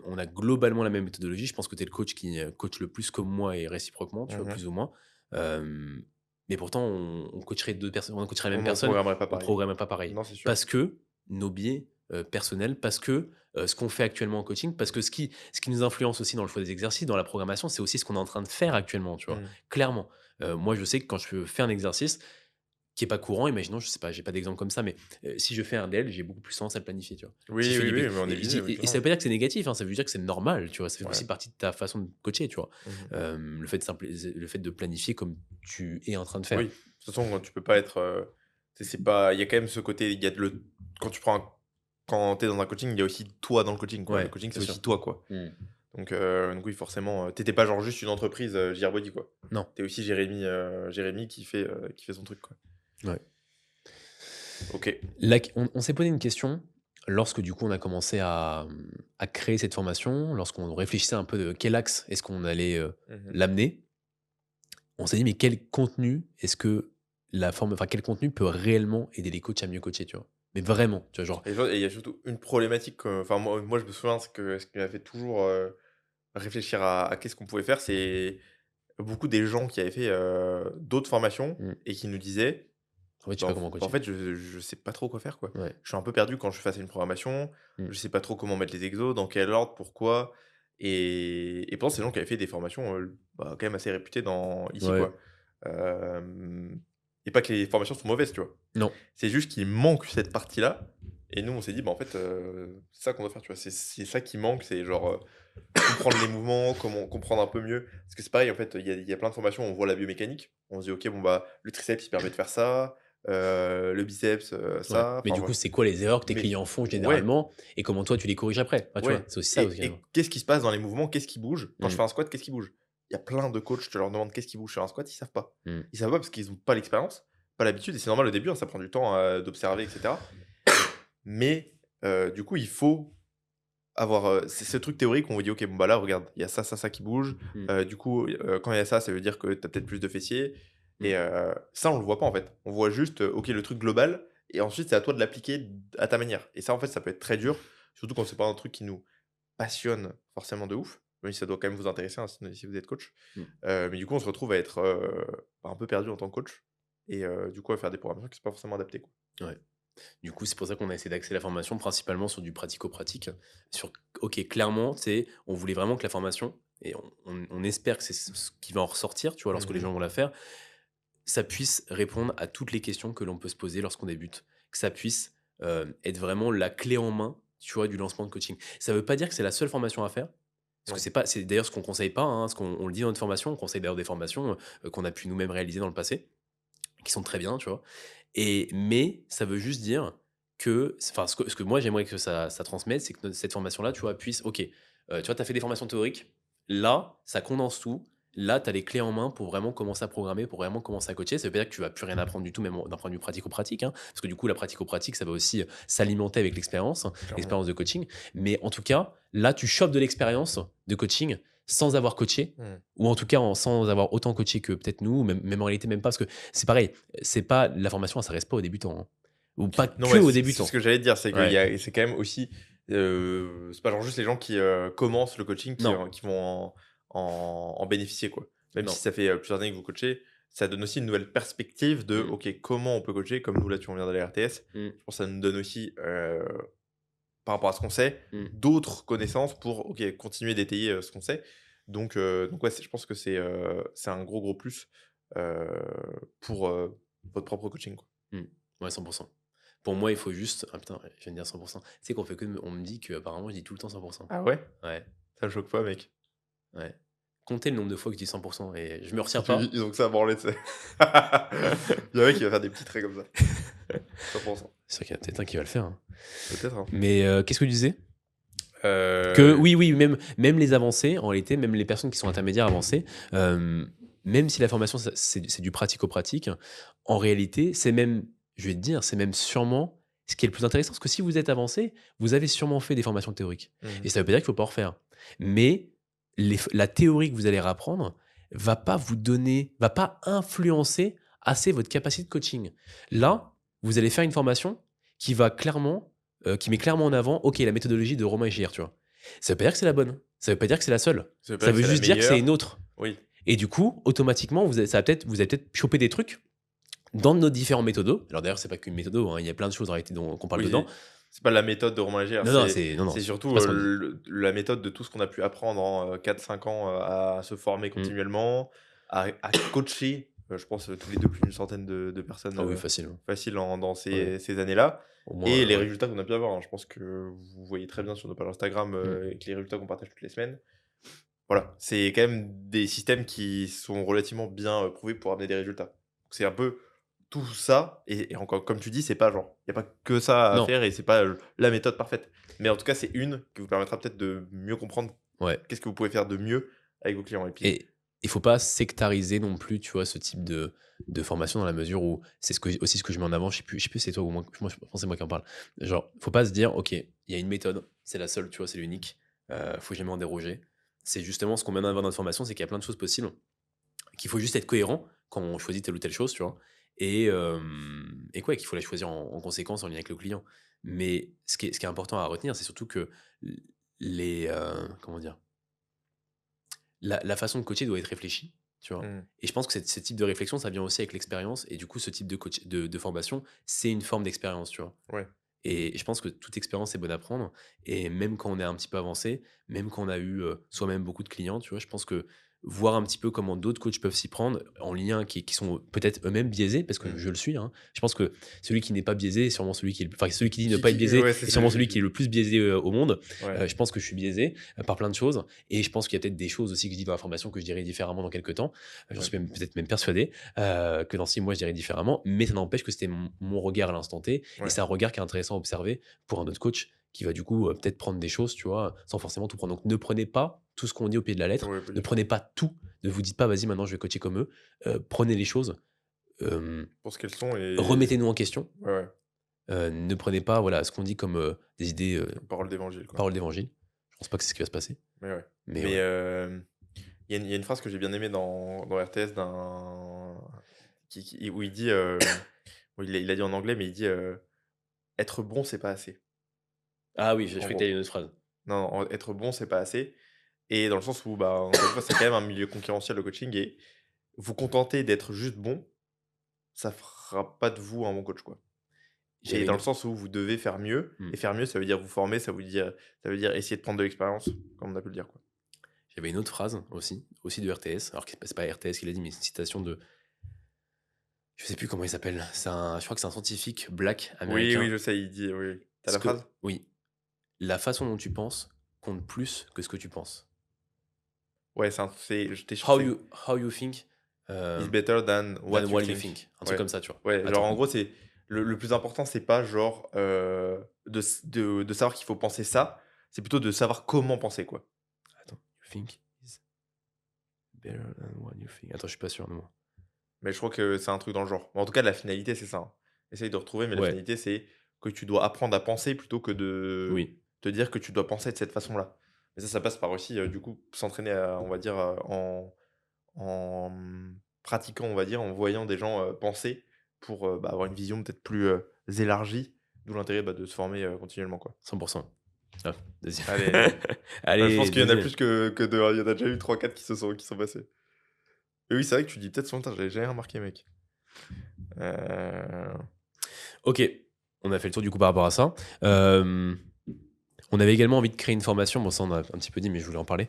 on a globalement la même méthodologie. Je pense que tu es le coach qui coach le plus comme moi et réciproquement, tu vois, Mmh. plus ou moins. Euh, mais pourtant, on coacherait deux personnes, on coacherait la même On en personne, programmerait pas on pareil. programmerait pas pareil. Non, c'est sûr. Parce que nos biais personnels, parce que ce qu'on fait actuellement en coaching, parce que ce qui nous influence aussi dans le choix des exercices, dans la programmation, c'est aussi ce qu'on est en train de faire actuellement, tu vois, Mmh. clairement. Moi, je sais que quand je fais un exercice, qui est pas courant, imaginons, je sais pas, j'ai pas d'exemple comme ça, mais si je fais un DL, j'ai beaucoup plus tendance à le planifier, tu vois. Si je Oui, fais oui, du oui, bec mais on est visé, oui, et ça veut clairement. pas dire que c'est négatif, hein, ça veut dire que c'est normal, tu vois? Ça fait Ouais. aussi partie de ta façon de coacher, tu vois? Mmh. Le fait de planifier comme tu es en train de faire. Oui, de toute façon, tu peux pas être, c'est pas il y a quand même ce côté, il y a de le quand tu prends un quand tu es dans un coaching, il y a aussi toi dans le coaching, quoi. Le Ouais, coaching, c'est bien sûr. aussi toi, quoi. Mmh. Donc oui, forcément, tu pas genre juste une entreprise, Gearbody, quoi. Non. Tu es aussi Jérémy qui fait son truc, quoi. Ouais. OK. On s'est posé une question lorsque du coup on a commencé à créer cette formation, lorsqu'on réfléchissait un peu de quel axe est-ce qu'on allait Mmh. l'amener. On s'est dit, mais quel contenu est-ce que enfin, quel contenu peut réellement aider les coachs à mieux coacher, tu vois? Mais vraiment, tu vois, genre, Et il y a surtout une problématique, enfin moi je me souviens ce qui m'a fait toujours, réfléchir à qu'est-ce qu'on pouvait faire, c'est beaucoup des gens qui avaient fait, d'autres formations mmh, et qui nous disaient: en fait, je sais «Bah, pas comment en coacher. fait, je sais pas trop quoi faire, quoi. Ouais, Je suis un peu perdu quand je suis face à une programmation, mmh, je sais pas trop comment mettre les exos, dans quel ordre, pourquoi» et pourtant c'est des gens qui avaient fait des formations, bah, quand même assez réputées ici, ouais, quoi. Hem et pas que les formations sont mauvaises, tu vois? non, C'est juste qu'il manque cette partie-là et nous on s'est dit: «Bah, en fait, c'est ça qu'on doit faire», tu vois? C'est ça qui manque, c'est genre, comprendre les mouvements, comment comprendre un peu mieux. Parce que c'est pareil, en fait, il y a plein de formations, on voit la biomécanique, on se dit: «OK, bon, bah, le triceps, il permet de faire ça, le biceps, ouais. ça», Mais enfin du coup, voilà. c'est quoi les erreurs que tes Mais clients font ouais, généralement et comment toi tu les corriges après? Enfin, tu vois? ouais C'est aussi ça aussi, et hein. qu'est-ce qui se passe dans les mouvements? Qu'est-ce qui bouge? Quand je Mmh, fais un squat, qu'est-ce qui bouge? Il y a plein de coachs, tu leur demandes qu'est-ce qui bouge sur un squat, ils savent pas. mmh. Ils savent pas parce qu'ils ont pas l'expérience, pas l'habitude et c'est normal au début, hein, ça prend du temps, d'observer et cetera. Mais du coup, il faut avoir, c'est ce truc théorique où on vous dit: «OK, bon, bah, là, regarde, il y a ça, ça, ça qui bouge». Mmh. Du coup, quand il y a ça, ça veut dire que tu as peut-être plus de fessiers Mmh. et ça, on le voit pas, en fait. On voit juste, OK, le truc global, et ensuite, c'est à toi de l'appliquer à ta manière. Et ça, en fait, ça peut être très dur, surtout quand c'est pas un truc qui nous passionne forcément de ouf, même si ça doit quand même vous intéresser, hein, si vous êtes coach. Mmh. Mais du coup, on se retrouve à être, un peu perdu en tant que coach et du coup, à faire des programmations qui sont pas forcément adaptées, quoi. Ouais. Du coup, c'est pour ça qu'on a essayé d'axer la formation principalement sur du pratico-pratique. Sur, ok, clairement, on voulait vraiment que la formation, et on espère que c'est ce qui va en ressortir, tu vois, lorsque les Mmh. gens vont la faire, ça puisse répondre à toutes les questions que l'on peut se poser lorsqu'on débute. Que ça puisse être vraiment la clé en main, tu vois, du lancement de coaching. Ça ne veut pas dire que c'est la seule formation à faire. Parce que Ouais. c'est d'ailleurs ce qu'on conseille pas, hein, ce qu'on on le dit dans notre formation, on conseille d'ailleurs des formations qu'on a pu nous-mêmes réaliser dans le passé, qui sont très bien, tu vois. Mais ça veut juste dire que, enfin, ce que moi j'aimerais que ça transmette, c'est que cette formation-là, tu vois, puisse, ok, tu vois, tu as fait des formations théoriques, là, ça condense tout, là, tu as les clés en main pour vraiment commencer à programmer, pour vraiment commencer à coacher. Ça veut pas dire que tu vas plus rien apprendre du tout, même d'un point de vue pratico-pratique, hein, parce que du coup, la pratico-pratique, ça va aussi s'alimenter avec l'expérience, Clairement. l'expérience de coaching. Mais en tout cas, là, tu chopes de l'expérience de coaching sans avoir coaché, Mmh. ou en tout cas sans avoir autant coaché que peut-être nous, même en réalité, même pas, parce que c'est pareil, c'est pas la formation, ça reste pas aux débutants, hein. Ou pas Non, que ouais, aux c'est ce débutants. que j'allais te dire, c'est Ouais. c'est quand même aussi, c'est pas genre juste les gens qui, commencent le coaching Non, qui vont en bénéficier, quoi. Même si non. ça fait, plusieurs années que vous coachez, ça donne aussi une nouvelle perspective de: Mmh. «OK, comment on peut coacher?» Comme nous, là, tu reviens de la RTS. Mmh. Je pense que ça nous donne aussi, par rapport à ce qu'on sait, Mmh. d'autres connaissances pour, OK, continuer d'étayer, ce qu'on sait. Donc ouais, je pense que c'est un gros, gros plus, heu, pour, votre propre coaching, quoi. Mmh. Ouais, 100. Pour moi, il faut juste ah putain, je viens de dire 100. Tu sais qu'on fait que on me dit qu'apparemment je dis tout le temps 100. Ah ouais? Ouais, Ça me choque pas, mec. ouais. Comptez le nombre de fois que je dis 100 et je me Et retire tu pas. ils ont que ça à branler, tu sais. Il y en a un qui va faire des petits traits comme ça. 100. C'est sûr qu'il y a peut-être un qui va le faire, hein. Peut-être, hein. Mais qu'est-ce que tu disais? Que Heu, oui, même les avancés, en réalité, même les personnes qui sont intermédiaires avancées, même si la formation, c'est du pratico-pratique, en réalité, c'est même, je vais te dire, c'est même sûrement ce qui est le plus intéressant. Parce que si vous êtes avancé, vous avez sûrement fait des formations théoriques. mmh Et ça veut pas dire qu'il faut pas en refaire. Mais la théorie que vous allez apprendre va pas influencer assez votre capacité de coaching. Là, vous allez faire une formation qui va clairement qui met clairement en avant, OK, la méthodologie de Romain Gir, tu vois? Ça veut pas dire que c'est la bonne, ça veut pas dire que c'est la seule, Ça veut pas ça dire que veut c'est la juste dire que c'est une meilleure. autre Oui. et du coup, automatiquement, vous allez peut-être choper des trucs dans nos différents méthodos. Alors d'ailleurs, c'est pas qu'une méthode, hein, il y a plein de choses en réalité dont qu'on parle Oui, dedans. c'est pas la méthode de Romain Gégère, Non, c'est faut surtout, pas se mentir. la méthode de tout ce qu'on a pu apprendre en, 4-5 ans, à se former Mmh. continuellement, à coacher, je pense, tous les 2 plus d'une centaine de personnes, Ah oui, facile, hein. facile dans Ouais, ces années-là au moins, et les ouais. résultats qu'on a pu avoir, hein. Je pense que vous voyez très bien sur nos pages Instagram, Mmh. avec les résultats qu'on partage toutes les semaines. Voilà, c'est quand même des systèmes qui sont relativement bien, prouvés pour amener des résultats. Donc c'est un peu tout ça et encore comme tu dis, c'est pas genre, il y a pas que ça à Non, faire et c'est pas, la méthode parfaite. Mais en tout cas, c'est une qui vous permettra peut-être de mieux comprendre ouais. qu'est-ce que vous pouvez faire de mieux avec vos clients et puis Et il faut pas sectariser non plus, tu vois, ce type de formation dans la mesure où c'est aussi ce que je mets en avant. Je sais plus si c'est toi ou moi, je pense que c'est moi qui en parle. Genre, faut pas se dire, OK, il y a une méthode, c'est la seule, tu vois, c'est l'unique, faut jamais en déroger. C'est justement ce qu'on met en avant dans notre formation, c'est qu'il y a plein de choses possibles, qu'il faut juste être cohérent quand on choisit telle ou telle chose, tu vois. Et quoi, qu'il faut la choisir en conséquence, en lien avec le client. Mais ce qui est important à retenir, c'est surtout que comment dire? La façon de coacher doit être réfléchie, tu vois? mmh, Et je pense que ce type de réflexion, ça vient aussi avec l'expérience et du coup, ce type de coach de formation, c'est une forme d'expérience, tu vois? ouais. Et je pense que toute expérience est bonne à prendre et même quand on est un petit peu avancé, même quand on a eu, soi-même beaucoup de clients, tu vois? Je pense que voir un petit peu comment d'autres coachs peuvent s'y prendre en lien qui sont peut-être eux-mêmes biaisés parce que Mmh. je le suis, hein. Je pense que celui qui n'est pas biaisé est sûrement celui qui est celui qui dit ne pas être biaisé Ouais, c'est est ce sûrement celui qui est le plus biaisé, au monde. ouais, Je pense que je suis biaisé, par plein de choses et je pense qu'il y a peut-être des choses aussi que je dis dans la formation que je dirais différemment dans quelques temps. J'en ouais, suis même peut-être même persuadé, que dans 6 mois je dirais différemment, mais ça n'empêche que c'était mon regard à l'instant T et ouais, c'est un regard qui est intéressant à observer pour un autre coach qui va du coup peut-être prendre des choses, tu vois, sans forcément tout prendre. Donc ne prenez pas tout ce qu'on dit au pied de la lettre, ouais, pas ne du tout. prenez pas tout, ne vous dites pas vas-y maintenant je vais coacher comme eux. Prenez les choses, Pour ce qu'elles sont et remettez-nous en question, ouais, ouais, ne prenez pas voilà ce qu'on dit comme des idées, parole d'évangile, quoi. paroles d'évangile. Je pense pas que c'est ce qui va se passer, Mais ouais. mais Mais ouais. il y a une phrase que j'ai bien aimée dans RTS d'un où il dit, Bon, il a dit en anglais, mais il dit être bon, c'est pas assez. Ah oui, je En crois que tu as gros. une autre phrase. Non, être bon, c'est pas assez. Et dans le sens où, bah, encore une fois, c'est quand même un milieu concurrentiel, le coaching. Et vous contenter d'être juste bon, ça fera pas de vous un bon coach, quoi. Et J'avais dans une le sens où vous devez faire mieux. mmh. Et faire mieux, ça veut dire vous former, ça veut dire essayer de prendre de l'expérience, comme on a pu le dire, quoi. J'avais une autre phrase aussi de RTS. Alors que c'est pas RTS qui l'a dit, mais c'est une citation de je sais plus comment il s'appelle. Je crois que c'est un scientifique black Oui, oui, américain. je sais, il dit, oui. T'as Ce la que phrase? oui, la façon dont tu penses compte plus que ce que tu penses. Ouais, j'étais sûr que c'est How you think, is euh, better than what than you what you think. think. Un truc Ouais. comme ça, tu vois. Ouais, genre Attends, en gros, c'est le plus important, c'est pas genre de savoir qu'il faut penser ça, c'est plutôt de savoir comment penser, quoi. attends. You think is better than what you think. Attends, je suis pas sûr de moi. Mais je crois que c'est un truc dans le genre. En tout cas, la finalité, c'est ça, hein. Essaye de retrouver, mais la Ouais, finalité, c'est que tu dois apprendre à penser plutôt que de oui, te dire que tu dois penser de cette façon-là. Et ça passe par aussi, du coup, s'entraîner, on va dire, en pratiquant, on va dire, en voyant des gens penser pour bah, avoir une vision peut-être plus élargie, d'où l'intérêt bah, de se former continuellement, quoi. 100%. Ah, deuxième. Allez, je pense Allez, qu'il y en a deuxième. plus que deux, hein. Il y en a déjà eu trois quatre qui sont passés. Et oui, c'est vrai que tu dis peut-être son temps, j'avais jamais remarqué, mec. Euh, Ok, on a fait le tour du coup par rapport à ça. On avait également envie de créer une formation, bon ça on a un petit peu dit mais je voulais en parler,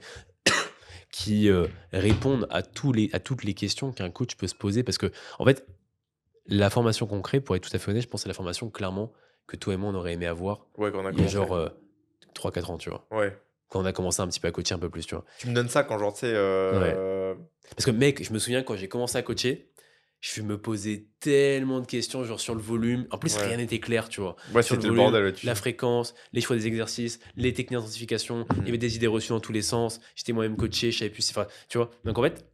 qui répondent à toutes les questions qu'un coach peut se poser parce que en fait la formation qu'on crée, pour être tout à fait honnête, je pense que c'est la formation clairement que toi et moi on aurait aimé avoir Ouais, quand on a il y a commencé. genre 3-4 ans, tu vois. Ouais. Quand on a commencé un petit peu à coacher un peu plus, tu vois. Tu me donnes ça quand genre, tu sais, Ouais. Parce que mec, je me souviens quand j'ai commencé à coacher, je me posais tellement de questions, genre sur le volume. En plus, rien ouais. n'était clair, tu vois. Ouais, Sur le c'était le volume, bordel, ouais, tu la sais. fréquence, les choix des exercices, les techniques d'identification. Il y avait des idées reçues dans tous les sens. J'étais moi-même coaché, je savais plus. Enfin, tu vois. Donc en fait,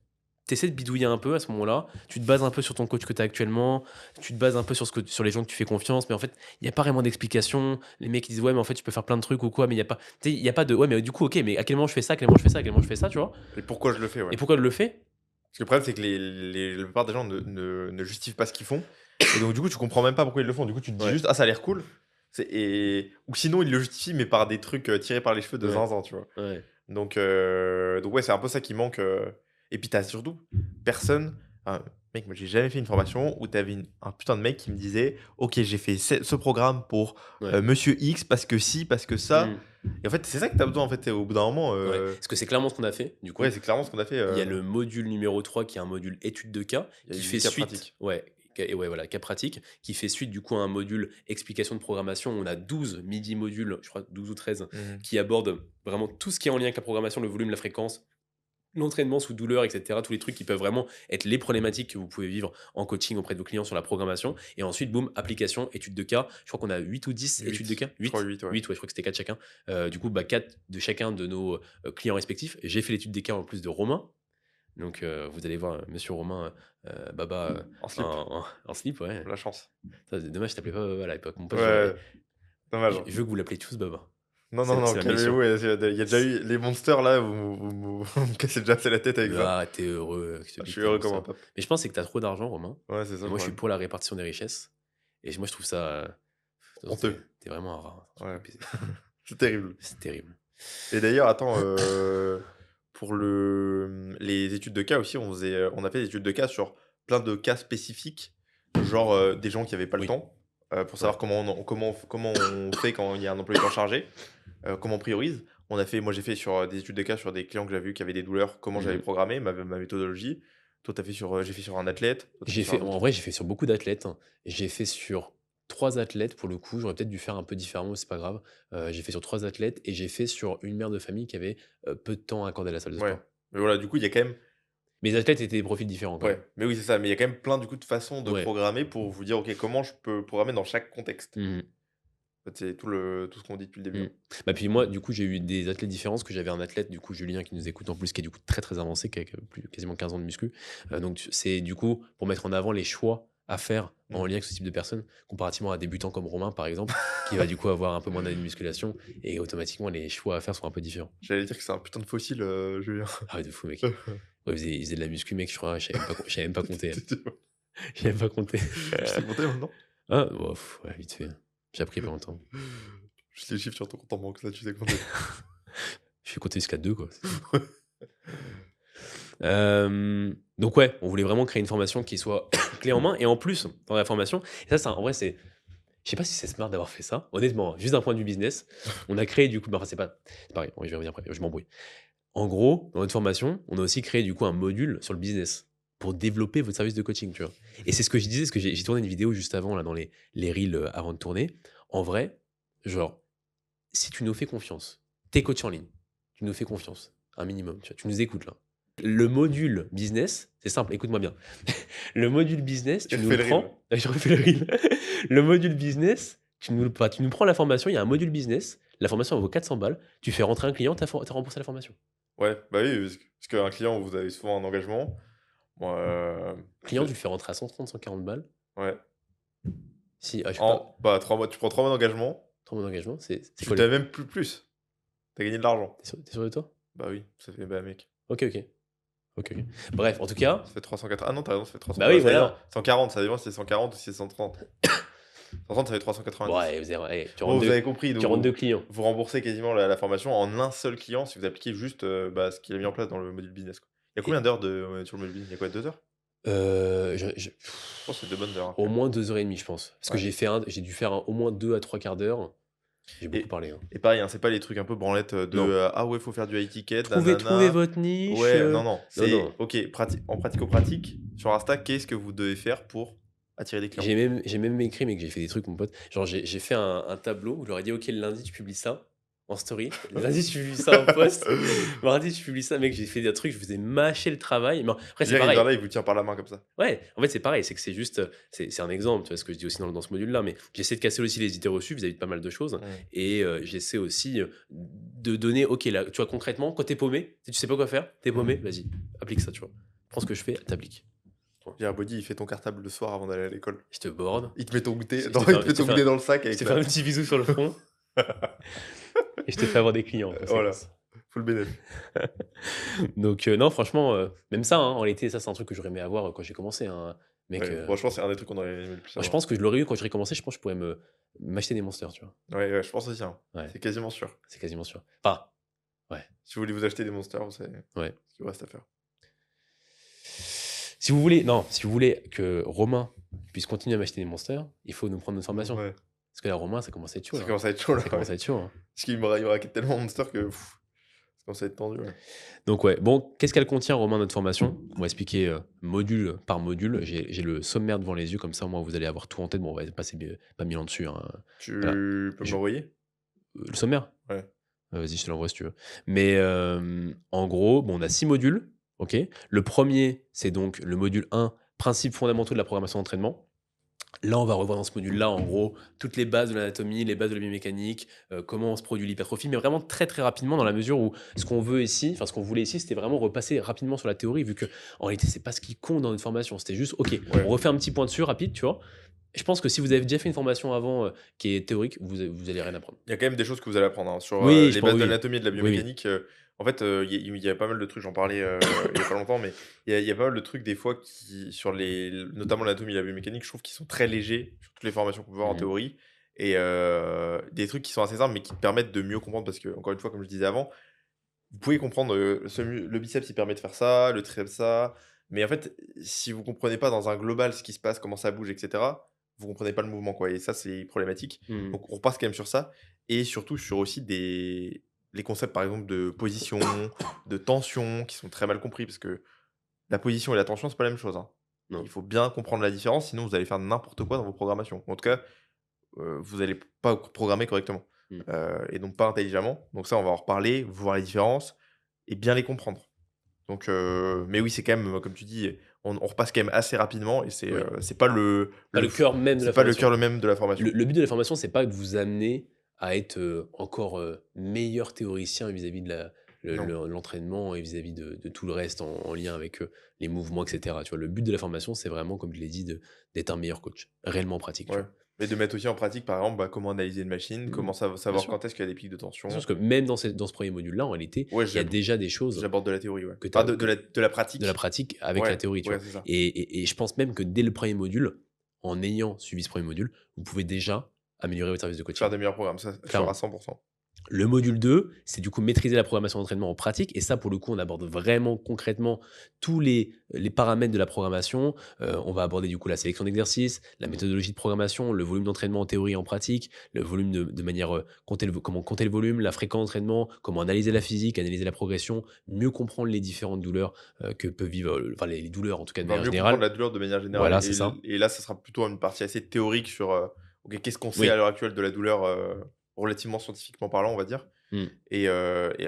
tu essaies de bidouiller un peu à ce moment-là. Tu te bases un peu sur ton coach que tu as actuellement. Tu te bases un peu sur les gens que tu fais confiance. Mais en fait, il n'y a pas vraiment d'explication. Les mecs ils disent ouais, mais en fait, tu peux faire plein de trucs ou quoi. Mais il n'y a pas. Tu sais, il y a pas de ouais, mais du coup, ok, mais à quel moment je fais ça, à quel moment je fais ça, à quel moment je fais ça, tu vois. Et pourquoi je le fais, ouais. Et pourquoi je le fais? Parce que le problème, c'est que la plupart des gens ne justifient pas ce qu'ils font. Et donc, du coup, tu comprends même pas pourquoi ils le font. Du coup, tu te dis Ouais. juste, ah, ça a l'air cool. Ou sinon, ils le justifient, mais par des trucs tirés par les cheveux de Ouais. zinzin, tu vois. Ouais. Donc ouais, c'est un peu ça qui manque. Et puis, t'as surtout personne. Enfin, mec, moi, j'ai jamais fait une formation où t'avais un putain de mec qui me disait, ok, j'ai fait ce programme pour Ouais. Monsieur X parce que si, parce que ça. Et en fait, c'est ça que t'as besoin, en fait, au bout d'un moment. Ouais. Parce que c'est clairement ce qu'on a fait, du coup. Ouais, c'est clairement ce qu'on a fait. Il y a le module numéro 3 qui est un module étude de cas, Il y a qui eu fait 8 cas suite. pratiques. Ouais. Et ouais, voilà, cas pratique, qui fait suite du coup à un module explication de programmation. On a 12 midi-modules, je crois 12 ou 13, qui abordent vraiment tout ce qui est en lien avec la programmation, le volume, la fréquence, l'entraînement sous douleur, etc. Tous les trucs qui peuvent vraiment être les problématiques que vous pouvez vivre en coaching auprès de vos clients sur la programmation. Et ensuite, boum, application, étude de cas. Je crois qu'on a 8 ou 10 études de cas. Je crois 8, ouais. 8, ouais, je crois que c'était 4 chacun. Du coup, 4 de chacun de nos clients respectifs. J'ai fait l'étude des cas en plus de Romain. Donc, vous allez voir Monsieur Romain Baba En slip. en slip, ouais. La chance. Ça, c'est dommage, je t'appelais pas Baba à l'époque. Mon pote, Ouais, dommage. je veux que vous l'appelez tous Baba. Non, C'est non, non, ma mission. calmez-vous. Il y a déjà eu les monsters là, vous me cassez déjà assez la tête avec ça. Ah, t'es heureux. Je suis heureux comme un pape. Mais je pense que c'est que t'as trop d'argent, Romain. Ouais, c'est ça. Et le moi, je suis problème. pour la répartition des richesses. Et moi, je trouve ça. Honteux. T'es vraiment un rat. Ouais. C'est terrible. C'est terrible. Et d'ailleurs, attends, pour les études de cas aussi, on a fait des études de cas sur plein de cas spécifiques, genre des gens qui n'avaient pas le Oui. temps, pour savoir comment on fait quand il y a un emploi du temps chargé, comment on priorise. Moi, j'ai fait sur des études de cas sur des clients que j'avais vus qui avaient des douleurs, comment j'avais programmé, ma méthodologie. Toi, j'ai fait sur un athlète. Toi, t'as fait sur un En autre. vrai, j'ai fait sur beaucoup d'athlètes, hein. J'ai fait sur 3 athlètes pour le coup. J'aurais peut-être dû faire un peu différemment, mais c'est pas grave. J'ai fait sur 3 athlètes et j'ai fait sur une mère de famille qui avait peu de temps à accorder à la salle de Ouais. sport. Mais voilà, du coup, il y a quand même. Mais les athlètes étaient des profils différents quand Ouais, même. mais oui, c'est ça. Mais il y a quand même plein du coup de façons de Ouais. programmer pour vous dire, ok, comment je peux programmer dans chaque contexte. Mhm. En fait, c'est tout ce qu'on dit depuis le début, Mm. hein. Bah puis moi, du coup, j'ai eu des athlètes différents, parce que j'avais un athlète, du coup, Julien, qui nous écoute en plus, qui est du coup très très avancé, qui a quasiment 15 ans de muscu. Donc c'est du coup pour mettre en avant les choix à faire en lien avec ce type de personnes, comparativement à un débutant comme Romain, par exemple, qui va du coup avoir un peu moins d'années de musculation, et automatiquement les choix à faire sont un peu différents. J'allais dire que c'est un putain de fossile, Julien. Ah ouais, de fou, mec. Ouais, il faisait de la muscu, mec, je crois, je savais même pas compter. J'avais pas compté. Je sais compter maintenant. Ah, ouais, vite fait. J'ai appris il y a pas longtemps. Juste les chiffres sur ton compte en banque, ça, tu sais compter. Je fais compter jusqu'à 2, quoi. Donc ouais, on voulait vraiment créer une formation qui soit clé en main. Et en plus, dans la formation, et ça, en vrai, c'est... Je sais pas si c'est smart d'avoir fait ça. Honnêtement, juste d'un point de vue business, on a créé du coup... Enfin, c'est pareil, je vais revenir après, je m'embrouille. En gros, dans notre formation, on a aussi créé du coup un module sur le business pour développer votre service de coaching, tu vois. Et c'est ce que je disais, parce que j'ai tourné une vidéo juste avant, là, dans les reels avant de tourner. En vrai, genre, si tu nous fais confiance, t'es coach en ligne, tu nous fais confiance, un minimum, tu vois, tu nous écoutes là. Le module business, c'est simple, écoute-moi bien. Le module business, tu Il nous le refait le reel. prends. Je refais le reel. Le module business, tu nous prends la formation, il y a un module business, la formation elle vaut 400 balles, tu fais rentrer un client, t'as remboursé la formation. Ouais, bah oui, parce qu'un client, vous avez souvent un engagement. Moi, Client, tu le fais rentrer à 130, 140 balles. ouais. Si, je sais pas, Bah, 3 mois, tu prends 3 mois d'engagement, 3 mois d'engagement, c'est tu quoi t'as même plus. T'as gagné de l'argent. T'es sûr de toi? Bah oui, ça fait, bah mec, Ok, ok. Ok, ok. Bref, en tout cas, ça fait 380. Ah non, t'as raison, ça fait 300. bah Bah, oui, ça dépend, voilà. 140, ça dépend si c'est 140 ou si c'est 130. 130, ça fait 390. Ouais, tu Bon, rentres vous deux, avez compris, tu donc rentres deux clients. vous remboursez quasiment la formation en un seul client si vous appliquez juste bah, ce qu'il a mis en place dans le module business, quoi. Il y a combien Et, d'heures sur le module business? Il y a quoi, 2 heures? je- Je pense que c'est 2 bonnes heures, hein, au quand même. moins 2 heures et demie, je pense. Parce que Ouais. j'ai dû faire au moins 2 à 3 quarts d'heure. J'ai beaucoup Et, parlé, hein. et pareil, hein, c'est pas les trucs un peu branlettes Non. ah ouais, faut faire du high ticket, Trouvez nanana. votre niche. Ouais, non, non. Non, C'est non. ok, en pratico-pratique, sur Insta, qu'est-ce que vous devez faire pour attirer des clients? J'ai même écrit, mais que j'ai fait des trucs, mon pote. Genre, j'ai fait un tableau où je leur ai dit, OK, le lundi, tu publies ça en story. Le lundi, tu publies ça en post. Mardi, tu publies ça, mec. J'ai fait des trucs, je vous ai mâché le travail. Mais après, c'est Hier, il vient pareil. là, il vous tient par la main comme ça. Ouais, en fait, c'est pareil. C'est que c'est juste, c'est un exemple, tu vois, ce que je dis aussi dans ce module-là. Mais j'essaie de casser aussi les idées reçues vis-à-vis de pas mal de choses. Et j'essaie aussi de donner, OK, là, tu vois, concrètement, quand t'es paumé, tu sais pas quoi faire, t'es paumé, vas-y, applique ça, tu vois. Prends ce que je fais, t'appliques. Hier, Body, il fait ton cartable le soir avant d'aller à l'école. Je te borde. Il te met ton goûter, Je non, te fais il un, te met ton goûter dans le sac je avec te fais un petit bisou sur le front et je te fais avoir des clients en Voilà, conséquence. full bénéf. Donc, non, franchement, même ça, hein, en réalité, ça, c'est un truc que j'aurais aimé avoir quand j'ai commencé, hein. Mec, Ouais, franchement, c'est un des trucs qu'on aurait aimé le plus moi, je avoir. pense que je l'aurais eu quand j'aurais commencé. Je pense que je pourrais m'acheter des monsters, tu vois. Ouais, je pense aussi, hein. Ouais, C'est quasiment sûr. c'est quasiment sûr. Enfin, ouais, Si vous voulez vous acheter des monsters, vous savez ouais. ce qu'il vous reste à faire. Si vous voulez que Romain puisse continuer à m'acheter des monsters, il faut nous prendre notre formation. Ouais. Parce que là, Romain, ça commence à être chaud. Ça Là. commence à être chaud, là. Ça commence Ouais. à être chaud. Hein. Parce qu'il me raquette tellement de monsters que ça commence à être tendu. Ouais. Donc, ouais, bon, qu'est-ce qu'elle contient, Romain, notre formation? On va expliquer module par module. J'ai le sommaire devant les yeux, comme ça, moi, vous allez avoir tout en tête. Bon, on va passer pas 1000 ans dessus. Hein. Tu Voilà. peux me l'envoyer? Le sommaire? Ouais. Vas-y, je te l'envoie si tu veux. Mais en gros, bon, on a 6 modules. Ok. Le premier, c'est donc le module 1, principes fondamentaux de la programmation d'entraînement. Là, on va revoir dans ce module-là, en gros, toutes les bases de l'anatomie, les bases de la biomécanique, comment on se produit l'hypertrophie, mais vraiment très très rapidement dans la mesure où ce qu'on veut ici, enfin ce qu'on voulait ici, c'était vraiment repasser rapidement sur la théorie, vu que en réalité, c'est pas ce qui compte dans notre formation. C'était juste, ok, Ouais. on refait un petit point dessus rapide, tu vois. Je pense que si vous avez déjà fait une formation avant qui est théorique, vous allez rien apprendre. Il y a quand même des choses que vous allez apprendre, hein, sur Oui, les bases de l'anatomie et de la biomécanique. En fait, il y a pas mal de trucs, j'en parlais il y a pas longtemps, mais il y a pas mal de trucs des fois sur notamment l'anatomie et la biomécanique, je trouve qu'ils sont très légers sur toutes les formations qu'on peut voir en théorie. Et des trucs qui sont assez simples, mais qui te permettent de mieux comprendre, parce que, encore une fois, comme je disais avant, vous pouvez comprendre le biceps, il permet de faire ça, le triceps, ça. Mais en fait, si vous comprenez pas dans un global ce qui se passe, comment ça bouge, etc., vous comprenez pas le mouvement, quoi. Et ça, c'est problématique. Donc, on repasse quand même sur ça. Et surtout sur aussi les concepts, par exemple, de position, de tension, qui sont très mal compris, parce que la position et la tension, c'est pas la même chose, hein. Non. Il faut bien comprendre la différence, sinon vous allez faire n'importe quoi dans vos programmations. En tout cas, vous n'allez pas programmer correctement. Et donc pas intelligemment. Donc ça, on va en reparler, voir les différences et bien les comprendre. Donc, mais oui, c'est quand même, comme tu dis, on repasse quand même assez rapidement et c'est pas le cœur même de la c'est pas le formation. cœur même de la formation. Le but de la formation, c'est pas de vous amener à être encore meilleur théoricien vis-à-vis de l'entraînement et vis-à-vis de tout le reste en lien avec les mouvements, etc. Tu vois, le but de la formation, c'est vraiment, comme je l'ai dit, d'être un meilleur coach, réellement pratique. Tu vois. Mais de mettre aussi en pratique, par exemple, comment analyser une machine, comment Bien savoir sûr. quand est-ce qu'il y a des pics de Bien sûr, tension. parce que même dans ce premier module-là, en réalité, Ouais, il y a déjà des choses j'aborde de la théorie, ouais. que tu Enfin, as de la de la pratique. pratique avec la Ouais, théorie, tu ouais, vois. c'est ça. Et je pense même que dès le premier module, en ayant suivi ce premier module, vous pouvez déjà améliorer votre service de Faire coaching, des meilleurs programmes, ça, je suis à clairement. 100%. Le module 2, c'est du coup maîtriser la programmation d'entraînement en pratique. Et ça, pour le coup, on aborde vraiment concrètement tous les paramètres de la programmation. On va aborder du coup la sélection d'exercices, la méthodologie de programmation, le volume d'entraînement en théorie et en pratique, le volume de manière, comment compter le volume, la fréquence d'entraînement, comment analyser la physique, analyser la progression, mieux comprendre les différentes douleurs que peuvent vivre, enfin les douleurs en tout cas de On va manière mieux comprendre générale. la douleur de manière générale. Voilà, c'est ça. Et là, ça sera plutôt une partie assez théorique sur ok, qu'est-ce qu'on sait à Oui. l'heure actuelle de la douleur, relativement scientifiquement parlant, on va dire. Mm. Et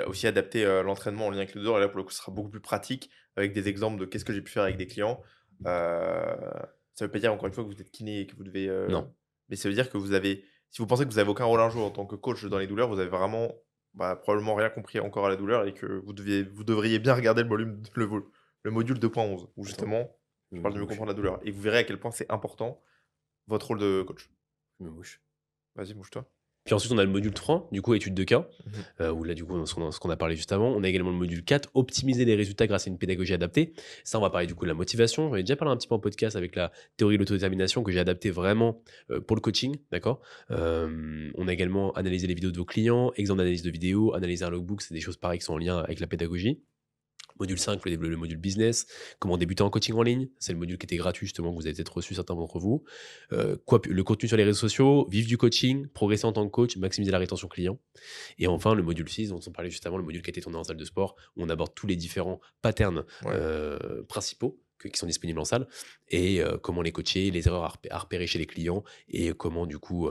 aussi adapter l'entraînement en lien avec le douleur. Et là, pour le coup, ce sera beaucoup plus pratique avec des exemples de qu'est-ce que j'ai pu faire avec des clients. Ça veut pas dire, encore une fois, que vous êtes kiné et que vous devez. Non. Mais ça veut dire que vous avez. Si vous pensez que vous avez aucun rôle un jour en tant que coach dans les douleurs, vous avez vraiment probablement rien compris encore à la douleur et que vous devriez bien regarder le module 2.11 où Attends, justement, je je me parle de mieux mouche. comprendre la douleur. Et vous verrez à quel point c'est important votre rôle de coach. Je me mouche. Vas-y, bouge-toi. Puis ensuite, on a le module 3, du coup, étude de cas, Mhm. où là, du coup, ce qu'on a parlé juste avant. On a également le module 4, optimiser les résultats grâce à une pédagogie adaptée. Ça, on va parler du coup de la motivation. J'en ai déjà parlé un petit peu en podcast avec la théorie de l'autodétermination que j'ai adaptée vraiment pour le coaching, d'accord. On a également analysé les vidéos de vos clients, exemple d'analyse de vidéos, analyser un logbook, c'est des choses pareilles qui sont en lien avec la pédagogie. Module 5, le module business, comment débuter en coaching en ligne. C'est le module qui était gratuit, justement, que vous avez peut-être reçu certains d'entre vous. Le contenu sur les réseaux sociaux, vivre du coaching, progresser en tant que coach, maximiser la rétention client. Et enfin, le module 6, dont on parlait juste avant, le module qui a été tourné en salle de sport, où on aborde tous les différents patterns Ouais. principaux qui sont disponibles en salle et comment les coacher, les erreurs à repérer chez les clients et comment, du coup,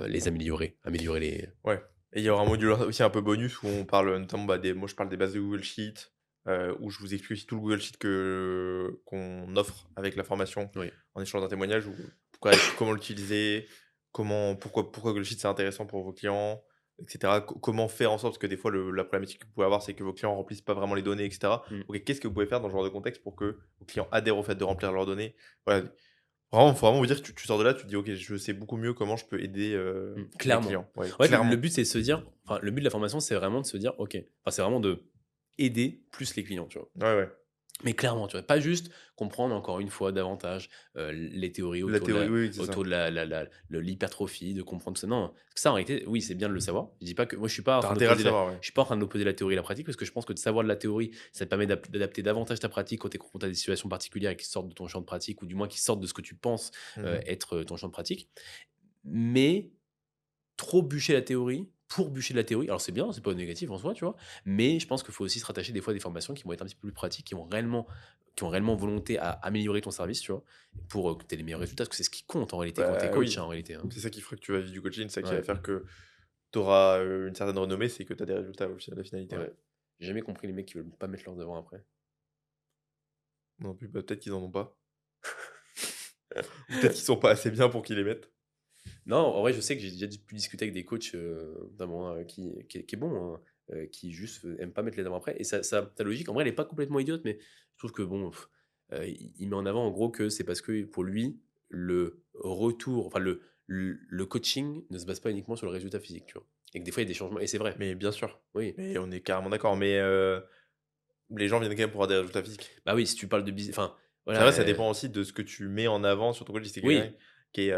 les améliorer. Améliorer les. Ouais. Et il y aura un module aussi un peu bonus où on parle notamment moi je parle des bases de Google Sheet, où je vous explique aussi tout le Google Sheet qu'on offre avec la formation Oui. en échange d'un témoignage, comment l'utiliser, pourquoi Google Sheet c'est intéressant pour vos clients, etc. Comment faire en sorte, parce que des fois la problématique que vous pouvez avoir, c'est que vos clients remplissent pas vraiment les données, etc. Mm. Ok, qu'est-ce que vous pouvez faire dans ce genre de contexte pour que vos clients adhèrent au fait de remplir leurs données. Voilà. Vraiment, faut vraiment vous dire que tu sors de là, tu te dis: «OK, je sais beaucoup mieux comment je peux aider, mes Clairement. clients». Ouais, En fait, le clairement. but, c'est de se dire, enfin, le but de la formation, c'est vraiment de se dire, OK, enfin, c'est vraiment de aider plus les clients, tu vois. Ouais, ouais. Mais clairement, tu vois, pas juste comprendre encore une fois davantage les théories La autour de théorie, oui, oui, c'est ça. l'hypertrophie, de comprendre ça. Non, parce que ça, en réalité, oui, c'est bien de le savoir. Je dis pas que moi, je suis pas en Tu train intérêt à le d'opposer savoir, ouais. je suis pas en train d'opposer la théorie et la pratique parce que je pense que de savoir de la théorie, ça te permet d'adapter davantage ta pratique quand tu es confronté à des situations particulières qui sortent de ton champ de pratique ou du moins qui sortent de ce que tu penses Mmh. être ton champ de pratique. Mais trop bûcher la théorie pour bûcher de la théorie. Alors c'est bien, c'est pas négatif en soi, tu vois. Mais je pense qu'il faut aussi se rattacher des fois à des formations qui vont être un petit peu plus pratiques, qui ont réellement volonté à améliorer ton service, tu vois, pour que tu aies les meilleurs résultats. Parce que c'est ce qui compte en réalité quand tu es Bah, coach, oui. hein, en réalité, hein. C'est ça qui fera que tu vas vivre du coaching, c'est ça qui va Ouais, faire que tu auras, une certaine renommée, c'est que tu as des résultats au final, la finalité, ouais. ouais. J'ai jamais compris les mecs qui veulent pas mettre leurs devant après. Moi non plus, peut-être qu'ils en ont pas. Ou peut-être qu'ils sont pas assez bien pour qu'ils les mettent. Non, en vrai, je sais que j'ai déjà pu discuter avec des coachs, notamment qui est bon, hein, qui juste aiment pas mettre les devant après. Et sa logique, en vrai, elle est pas complètement idiote, mais je trouve que bon, il met en avant en gros que c'est parce que pour lui, le retour, enfin le coaching ne se base pas uniquement sur le résultat physique, tu vois. Et que des fois, il y a des changements. Et c'est vrai, Mais bien sûr, oui. mais on est carrément d'accord, mais les gens viennent quand même pour avoir des résultats physiques. Bah oui, si tu parles de business, enfin, C'est voilà, vrai, ça dépend aussi de ce que tu mets en avant sur ton coach. Si c'est quelqu'un oui, qui est,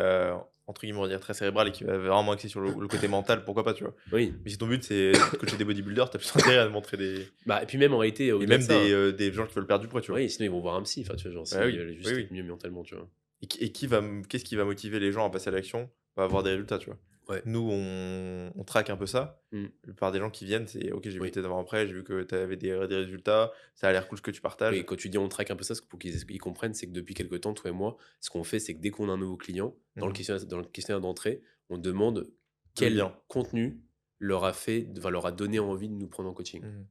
entre guillemets, on va dire très cérébral et qui va vraiment axer sur le côté mental, pourquoi pas, tu vois? oui. Mais si ton but c'est de coacher des bodybuilders, tu as plus intérêt à montrer des Bah, et puis même en réalité, et au-delà de même ça, des gens qui veulent perdre du poids, tu vois? oui, sinon ils vont voir un psy, enfin, tu vois, genre, Bah s'ils oui, veulent oui, juste être oui. mieux mentalement, tu vois. Qu'est-ce qui va motiver les gens à passer à l'action? Va avoir des résultats, tu vois? Ouais. Nous, on traque un peu ça. Mm. La plupart des gens qui viennent, c'est: «OK, j'ai vu Oui. tes avant-après, j'ai vu que tu avais des résultats, ça a l'air cool ce que tu Oui, partages». quand tu dis on traque un peu ça, c'est pour qu'ils comprennent, c'est que depuis quelque temps, toi et moi, ce qu'on fait, c'est que dès qu'on a un nouveau client, Mmh. dans le questionnaire d'entrée, on demande Le quel lien. contenu leur a donné envie de nous prendre en coaching. Mmh.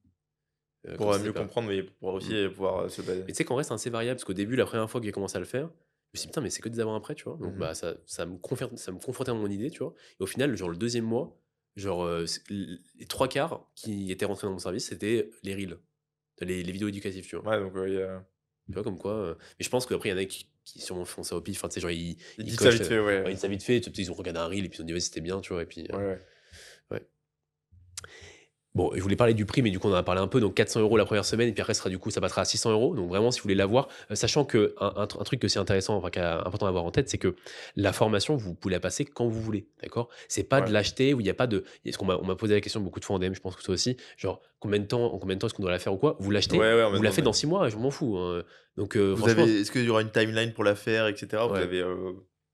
Comme Pour, ça, c'est mieux pas. comprendre, mais pour Mm. aussi pouvoir, se baser. Mais tu sais qu'en vrai, c'est assez variable, parce qu'au début, la première fois que j'ai commencé à le faire, je me suis dit, putain, mais c'est que des avant après, tu vois. Donc, Mmh. bah, ça me confortait dans mon idée, tu vois. Et au final, genre, le deuxième mois, genre, les trois quarts qui étaient rentrés dans mon service, c'était les reels, les vidéos éducatives, tu vois. Ouais, donc il y a Tu vois, comme quoi. Mais je pense qu'après, il y en a qui qui sûrement font ça au pif. Enfin, tu sais, genre, Ils ils disent ça cochent, vite fait, ouais, ouais. ils disent ça vite fait, ils ont regardé un reel et puis ils ont dit, ouais, c'était bien, tu vois, et puis, Ouais, ouais. ouais. Bon, je voulais parler du prix, mais du coup, on en a parlé un peu. Donc, 400 € la première semaine, et puis après, ça passera à 600 €. Donc, vraiment, si vous voulez l'avoir, sachant que un truc que c'est intéressant, enfin, qui est important à avoir en tête, c'est que la formation, vous pouvez la passer quand vous voulez. D'accord? C'est pas de Ouais. l'acheter où il n'y a pas de. Est-ce on m'a posé la question beaucoup de fois en DM, je pense que toi aussi. Genre, en combien de temps est-ce qu'on doit la faire ou quoi? Vous l'achetez, Ouais, ouais, on m'a vous la faites dans demandé. 6 mois, je m'en fous, hein. Donc, Vous franchement, avez, est-ce qu'il y aura une timeline pour la faire, etc. Vous ouais, avez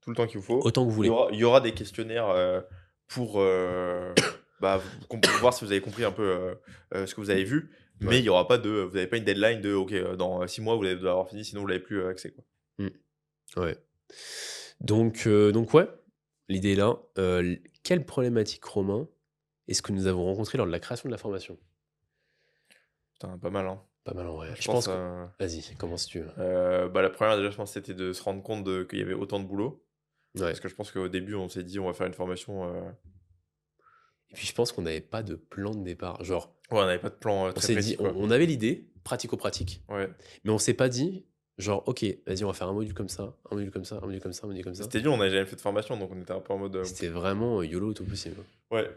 tout le temps qu'il vous faut. autant que vous voulez. Il y aura des questionnaires pour bah, voir si vous avez compris un peu ce que vous avez vu. Mais Ouais. il y aura pas de, vous n'avez pas une deadline de, OK, dans 6 mois, vous devez avoir fini, sinon vous n'avez plus accès, quoi. Mm. Ouais. Donc ouais, l'idée est là. Quelle problématique, Romain, est-ce que nous avons rencontré lors de la création de la formation? Putain, pas mal, hein. Pas mal en vrai. Je Je pense, pense que. Vas-y, commence si tu veux. bah, la première, déjà, je pense, c'était de se rendre compte qu'il y avait autant de boulot. Parce Ouais. que je pense qu'au début, on s'est dit, on va faire une formation. Et puis je pense qu'on n'avait pas de plan de départ. Genre, Ouais, on n'avait pas de plan on très s'est dit, précis, quoi. on avait l'idée, pratico-pratique, Ouais. mais on s'est pas dit, genre, ok, vas-y, on va faire un module comme ça, un module comme ça, un module comme ça, un module comme ça. C'était dur, on n'avait jamais fait de formation, donc on était un peu en mode. C'était vraiment YOLO tout possible. Ouais.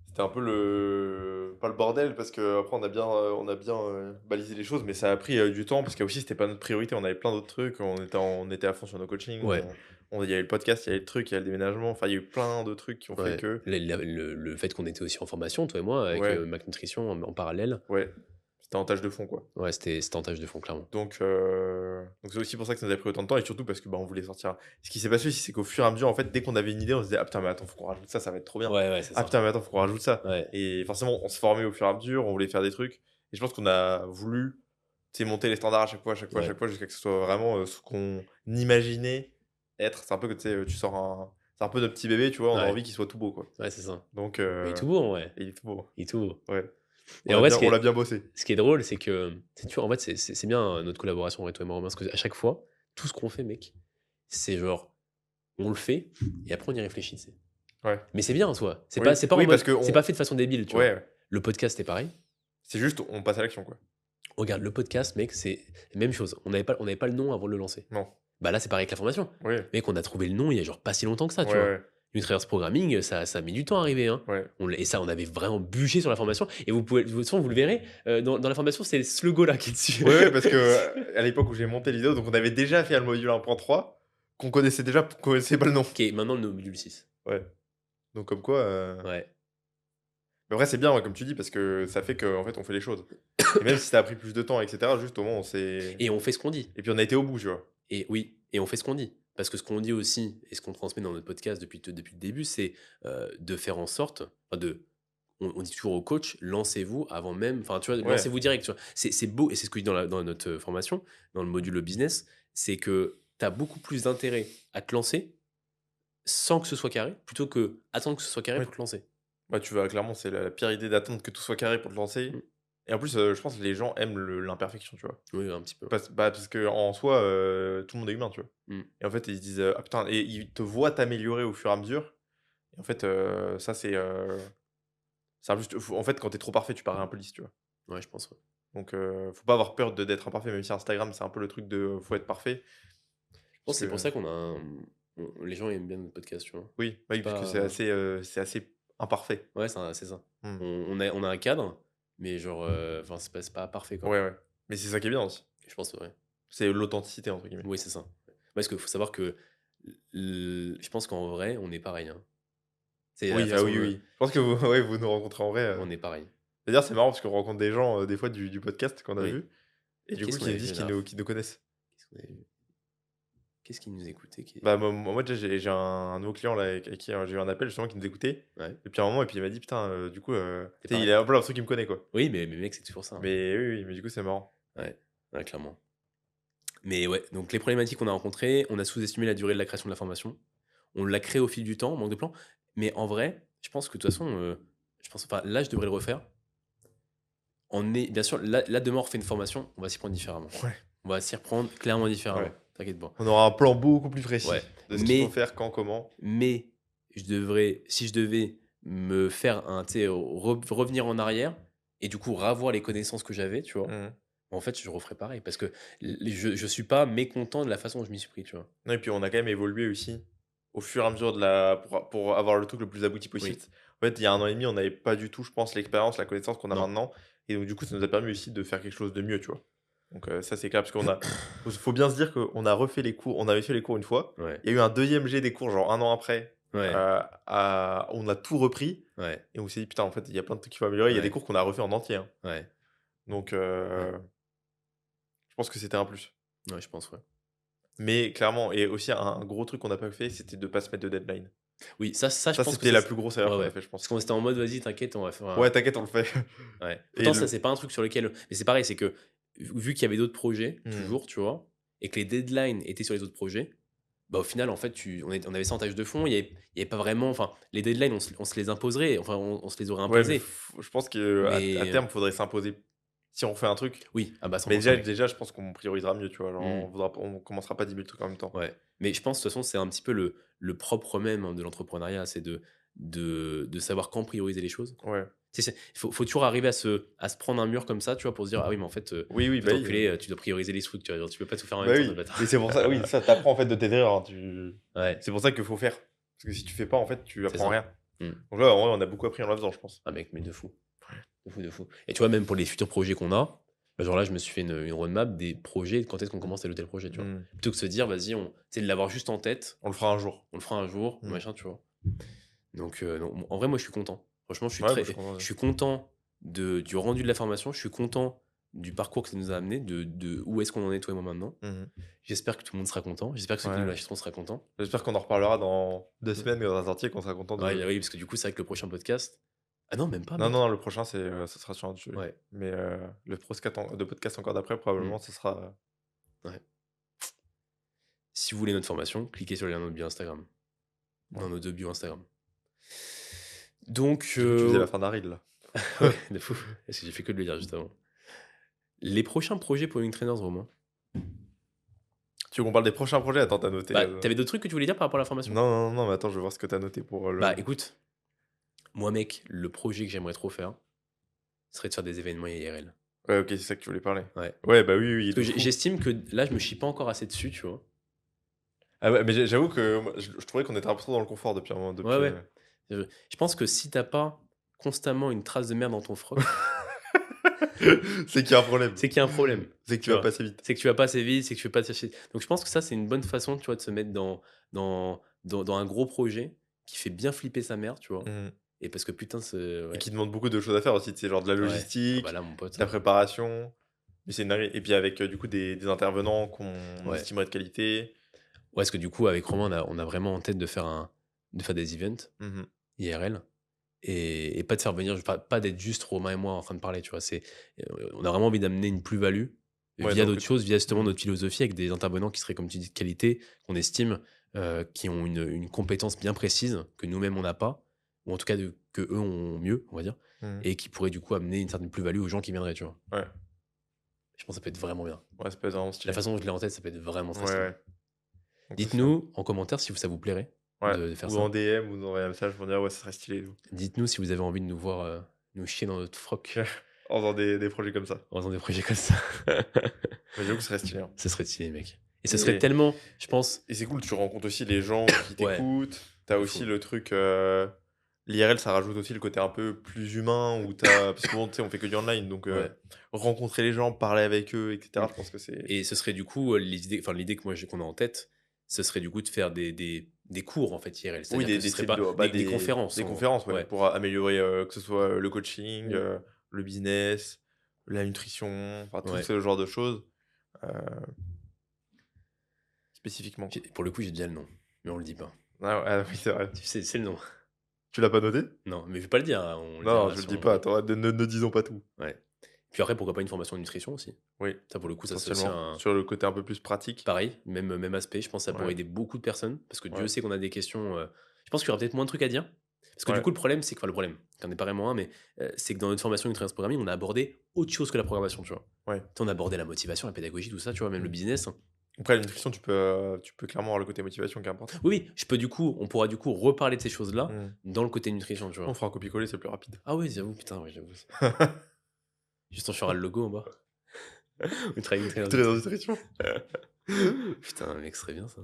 C'était un peu pas le bordel parce que après on a bien balisé les choses, mais ça a pris du temps parce que aussi c'était pas notre priorité. On avait plein d'autres trucs. On était à fond sur nos coachings. Ouais, Il y avait le podcast, il y avait le truc, il y a le déménagement. Enfin, il y a eu plein de trucs qui ont fait ouais. que. Le fait qu'on était aussi en formation, toi et moi, avec Ouais, Mac Nutrition en parallèle, ouais. C'était en tâche de fond, quoi. ouais, c'était en tâche de fond, clairement. Donc c'est aussi pour ça que ça nous a pris autant de temps et surtout parce que bah, on voulait sortir. Ce qui s'est passé aussi, c'est qu'au fur et à mesure, en fait, dès qu'on avait une idée, on se disait ah putain, mais attends, faut qu'on rajoute ça, ça va être trop bien. Ouais, ouais, c'est Ah ça. putain, mais attends, faut qu'on rajoute ça. Ouais, Et forcément, on se formait au fur et à mesure, on voulait faire des trucs. Et je pense qu'on a voulu, tu sais, monter les standards à chaque fois, à chaque fois, à ouais, chaque fois, jusqu'à que ce soit vraiment ce qu'on imaginait être. C'est un peu que tu sais, tu sors un. C'est un peu notre petit bébé, tu vois, on a ouais, envie qu'il soit tout beau, quoi. ouais, c'est ça. Donc, Mais il est tout beau, en vrai. et il est tout beau. Il est tout beau. Ouais. Et en vrai, On l'a bien bossé. ce qui est drôle, c'est que, tu vois, en fait, c'est bien notre collaboration avec toi et moi, Romain, parce qu'à chaque fois, tout ce qu'on fait, mec, c'est genre, on le fait, et après on y réfléchit, tu sais. Ouais. Mais c'est bien en soi. Oui, C'est pas en oui parce mode, que c'est pas fait de façon débile, tu vois. ouais, ouais. Le podcast, c'est pareil. C'est juste, on passe à l'action, quoi. Regarde, le podcast, mec, c'est la même chose. On n'avait pas le nom avant de le lancer. Non. Bah là, c'est pareil avec la formation. Oui. Mec, on a trouvé le nom il y a genre pas si longtemps que ça, tu Ouais, vois. ouais. Nutriers Programming, ça a mis du temps à arriver, hein. Ouais. Et ça, on avait vraiment bûché sur la formation. Et de toute façon, vous le verrez, dans la formation, c'est ce logo-là qui est dessus. Ouais, parce que à l'époque où j'ai monté l'idée, donc on avait déjà fait le module 1.3, qu'on connaissait déjà, qu'on connaissait pas le nom. Qui est maintenant le module 6. Ouais. Donc comme quoi. Ouais. Mais après, c'est bien, ouais, comme tu dis, parce que ça fait qu'en fait, on fait les choses. Et même si ça a pris plus de temps, etc., juste au moins, on s'est. Et on fait ce qu'on dit. Et puis on a été au bout, tu vois. Et oui, et on fait ce qu'on dit. Parce que ce qu'on dit aussi, et ce qu'on transmet dans notre podcast depuis le début, c'est de faire en sorte, enfin on dit toujours au coach, lancez-vous avant même, enfin tu vois, Ouais. lancez-vous direct. Tu vois. C'est beau, et c'est ce que je dis dans notre formation, dans le module business, c'est que tu as beaucoup plus d'intérêt à te lancer sans que ce soit carré, plutôt que attendre que ce soit carré Ouais. pour te lancer. Bah, tu vois, clairement, c'est la pire idée d'attendre que tout soit carré pour te lancer. Mm. Et en plus, je pense que les gens aiment l'imperfection, tu vois. Oui, un petit peu. Parce que en soi, tout le monde est humain, tu vois. Mm. Et en fait, ils se disent ah putain, et ils te voient t'améliorer au fur et à mesure. Et en fait, ça, c'est. En fait, quand t'es trop parfait, tu parais un peu lisse, tu vois. Ouais, je pense. Ouais. Donc, faut pas avoir peur d'être imparfait, même si Instagram, c'est un peu le truc de faut être parfait. Je pense que c'est que- pour ça qu'on a les gens aiment bien notre podcast, tu vois. Oui, oui, parce que Pas- c'est assez imparfait. Ouais, c'est ça. Hmm. On a un cadre, mais genre, enfin, c'est pas parfait, quoi. Ouais, ouais. Mais c'est ça qui est bien aussi. Je pense, ouais. C'est l'authenticité, entre guillemets. Oui, c'est ça. Parce qu'il faut savoir que je pense qu'en vrai, on est pareil, hein. C'est la Oui, ah façon oui, oui. Je pense que vous, ouais, vous nous rencontrez en vrai. on est pareil. D'ailleurs, c'est marrant parce qu'on rencontre des gens, des fois, du podcast qu'on a Oui. vu. Et du coup, Qu'est-ce qu'on qui nous avait disent vu qu'ils là nous connaissent. Qu'est-ce qu'on avait vu Qu'est-ce qui nous écoutait Bah, moi, déjà, j'ai un nouveau client là, avec qui j'ai eu un appel justement qui nous écoutait Ouais. depuis un moment et puis il m'a dit putain, du coup, C'est tu sais, il pareil. a un peu l'impression qu'il me connaît quoi. Oui, mais mec, c'est toujours ça, hein. Mais oui, oui, mais du coup, c'est marrant. Ouais, ouais, clairement. Mais ouais, donc les problématiques qu'on a rencontrées, on a sous-estimé la durée de la création de la formation. On l'a créé au fil du temps, manque de plan. Mais en vrai, je pense que de toute façon, enfin, là, je devrais le refaire. Bien sûr, là, demain, on refait une formation, on va s'y prendre différemment. Ouais. On va s'y reprendre clairement différemment. Ouais. T'inquiète pas. On aura un plan beaucoup plus précis Ouais. de ce qu'il faut faire, quand, comment. Mais si je devais me faire tu sais, revenir en arrière et du coup revoir les connaissances que j'avais, tu vois, Mhm. en fait, je referais pareil parce que je suis pas mécontent de la façon dont je m'y suis pris, tu vois. Non et puis on a quand même évolué aussi au fur et à mesure de la pour avoir le truc le plus abouti possible. Oui. En fait, il y a 1 an et demi, on n'avait pas du tout, je pense, l'expérience, la connaissance qu'on a Non. maintenant et donc du coup, ça nous a permis aussi de faire quelque chose de mieux, tu vois? Donc ça, c'est clair parce qu'on a faut bien se dire qu'on a refait les cours, on avait fait les cours une fois, Ouais. il y a eu un deuxième jet des cours, genre 1 an après, Ouais. on a tout repris Ouais. et on s'est dit: «Putain, en fait, il y a plein de trucs qu'il faut améliorer». Il y a des Ouais. cours qu'on a refait en entier, hein. Ouais. Donc Ouais. je pense que c'était un plus. Ouais, je pense, ouais. Mais clairement et aussi un gros truc qu'on n'a pas fait, c'était de pas se mettre de deadline. Oui, ça, je Ça, pense que c'était ça la c'est plus grosse ouais, erreur qu'on a ouais. fait, je Parce pense. qu'on était en mode: «Vas-y, t'inquiète, on va faire un» Ouais, t'inquiète, on le fait. ouais. Et Pourtant, ça, le c'est pas un truc sur lequel mais c'est pareil, c'est que vu qu'il y avait d'autres projets, mmh. toujours, tu vois? Et que les deadlines étaient sur les autres projets, bah, au final, en fait, on avait ça en tâche de fond, il y avait pas vraiment enfin, les deadlines, on se les imposerait, enfin, on se les aurait Ouais, mais imposés. je pense qu'à Mais terme, faudrait s'imposer si on fait un truc. oui, ah bah, Mais 100 déjà mec. déjà, je pense qu'on priorisera mieux, tu vois? Genre, Mmh. on commencera pas 10 000 trucs en même temps. Ouais, mais je pense de toute façon, c'est un petit peu le propre même, hein, de l'entrepreneuriat, c'est de savoir quand prioriser les choses. Ouais. Tu sais, il faut toujours arriver à se prendre un mur comme ça, tu vois? Pour se dire: «Ah oui, mais Oui, oui, en fait, bah oui, enculé, tu dois prioriser les trucs, tu vois? Genre, tu peux pas tout faire en même bah temps, notre oui. bâtard». Mais c'est pour ça oui, ça, t'apprends en fait de tes erreurs, hein, Ouais, c'est pour ça qu'il faut faire. Parce que si tu fais pas, en fait, tu c'est apprends ça. rien. Mmh. Donc là, en vrai, on a beaucoup appris en le faisant, je pense. Ah mec, mais de fou. De fou, de fou. Et tu vois, même pour les futurs projets qu'on a, bah, genre là, je me suis fait une roadmap des projets, quand est-ce qu'on commence tel ou tel projet, tu vois? Mmh. Plutôt que de se dire: «Vas-y, tu sais, de l'avoir juste en tête, On le fera un jour. on le fera un jour, Mmh. machin», tu vois? Donc non, en vrai, moi, je suis content. Franchement, Ouais, bah, je suis content je de suis content du rendu de la formation, je suis content du parcours que ça nous a amené, de où est-ce qu'on en est, toi et moi, maintenant. mmh. J'espère que tout le monde sera content, j'espère que ceux qui nous Ouais. l'achèteront sera contents. J'espère qu'on en reparlera dans 2 semaines quand ça sera sorti et qu'on sera content Ouais, de oui, parce que du coup, c'est vrai que le prochain podcast ah non, même pas, non, non, mec. non, le prochain, ce sera sur un autre sujet. Ouais, Mais le proscat en de podcast encore d'après, mmh, probablement, ce sera ouais. Si vous voulez notre formation, cliquez sur le lien dans notre bio Instagram, ouais. dans nos 2 bios Instagram. Donc J'ai cru que tu faisais la fin d'un reel, là. ouais, de fou, parce que j'ai fait que de le dire juste avant. Les prochains projets pour Young Trainers, Romain? Tu veux qu'on parle des prochains projets? Attends, tu noté, Bah, tu d'autres trucs que tu voulais dire par rapport à la formation? non, non, non, mais attends, je veux voir ce que t'as noté pour, Bah, le écoute, moi, mec, le projet que j'aimerais trop faire serait de faire des événements IRL. ouais, OK, c'est ça que tu voulais parler. Ouais. Ouais, bah, oui, oui, Parce que de fou. j'estime que là, je me chie pas encore assez dessus, tu vois? Ah ouais, mais j'avoue que moi, je trouvais qu'on était un peu trop dans le confort depuis un moment, Ouais, depuis, ouais. Je pense que si t'as pas constamment une trace de merde dans ton froc, c'est qu'il y a un problème. c'est qu'il y a un problème, C'est que tu tu vas vois? pas assez vite. C'est que tu vas pas assez vite, c'est que tu fais pas assez donc je pense que ça, c'est une bonne façon, tu vois, de se mettre dans un gros projet qui fait bien flipper sa mère, tu vois? Mmh Et parce que putain, c'est et ouais, qui demande beaucoup de choses à faire aussi, tu sais, genre de la ouais. Ah bah logistique, là, mon pote, de la préparation. Mais c'est une dinguerie et puis avec, du coup, des intervenants qu'on ouais. estimerait de qualité. Ouais, parce que du coup, avec Romain, on a vraiment en tête de faire des events Mmh IRL et pas de faire venir pas d'être juste Romain et moi en train de parler, tu vois? On a vraiment envie d'amener une plus-value Ouais, via dans le d'autres côté choses, via justement mmh. notre philosophie avec des intervenants qui seraient, comme tu dis, de qualité, qu'on estime, qui ont une compétence bien précise que nous-mêmes on n'a pas, ou en tout cas que eux ont mieux, on va dire, Mmh. et qui pourraient du coup amener une certaine plus-value aux gens qui viendraient, tu vois? Ouais. Je pense que ça peut être vraiment bien. Ouais, ça peut être vraiment La stylé. façon dont je l'ai en tête, ça peut être vraiment Ouais, très stylé. ouais. Donc ça, c'est Dites-nous en commentaire si ça vous plairait ouais, de faire ou en ça. DM ou nous envoyer un message pour dire: «Ouais, ça serait stylé et tout». Dites-nous si vous avez envie de nous voir, nous chier dans notre froc En faisant des projets comme ça. en faisant des projets comme ça. Mais j'avoue que ce serait stylé, hein. Ce serait stylé, mec. Et ce serait Et tellement, je pense et c'est cool, tu rencontres aussi les gens qui ouais, t'écoutent. Tu as de aussi fou. le truc, l'IRL, ça rajoute aussi le côté un peu plus humain où tu as parce que bon, tu sais, on fait que du online donc Ouais. rencontrer les gens, parler avec eux et Mmh. cetera, je pense que c'est Et ce serait du coup, l'idée que moi j'ai qu'on a en tête, ce serait du coup de faire des cours en fait IRL. oui, C'est-à-dire que ce des serait types pas de bah, des conférences des en conférences, ouais, ouais. pour améliorer, que ce soit, le coaching, Mmh. le business, la nutrition, enfin tout Ouais. ce genre de choses, heu, spécifiquement, J'ai quoi. pour le coup, j'ai déjà le nom, mais on le dit pas. Ah ouais, ah oui, c'est vrai. Tu sais, c'est le nom. Tu l'as pas noté? Non, mais je vais pas le dire, hein, on le Non, dira je le dis sûrement pas, plus. attends, ne disons pas tout. Ouais. Puis après, pourquoi pas une formation de nutrition aussi? Oui, Ça pour le coup, ça c'est aussi potentiellement, un sur le côté un peu plus pratique. pareil, même aspect, je pense que ça pourrait Ouais, aider beaucoup de personnes parce que Dieu ouais, sait qu'on a des questions, je pense qu'il y aura peut-être moins de trucs à dire. Parce que du ouais, coup, le problème, c'est que enfin le problème, qu'il y en ait pas vraiment un, mais c'est que dans notre formation Nutrients Programming, on a abordé autre chose que la programmation, tu vois? ouais. Tu sais, on a abordé la motivation, la pédagogie, tout ça, tu vois? Même le Mmh. business, hein. Après la nutrition, tu peux clairement avoir le côté motivation qui est important. Oui, oui, on pourra du coup reparler de ces choses-là Mmh. dans le côté nutrition, tu On vois? fera un copier-coller, c'est plus rapide. Ah oui, j'avoue, putain, ouais, j'avoue. Juste on fera le logo en bas. Ou travailler trainer Très dans nutrition. Putain, mec, ce serait bien ça.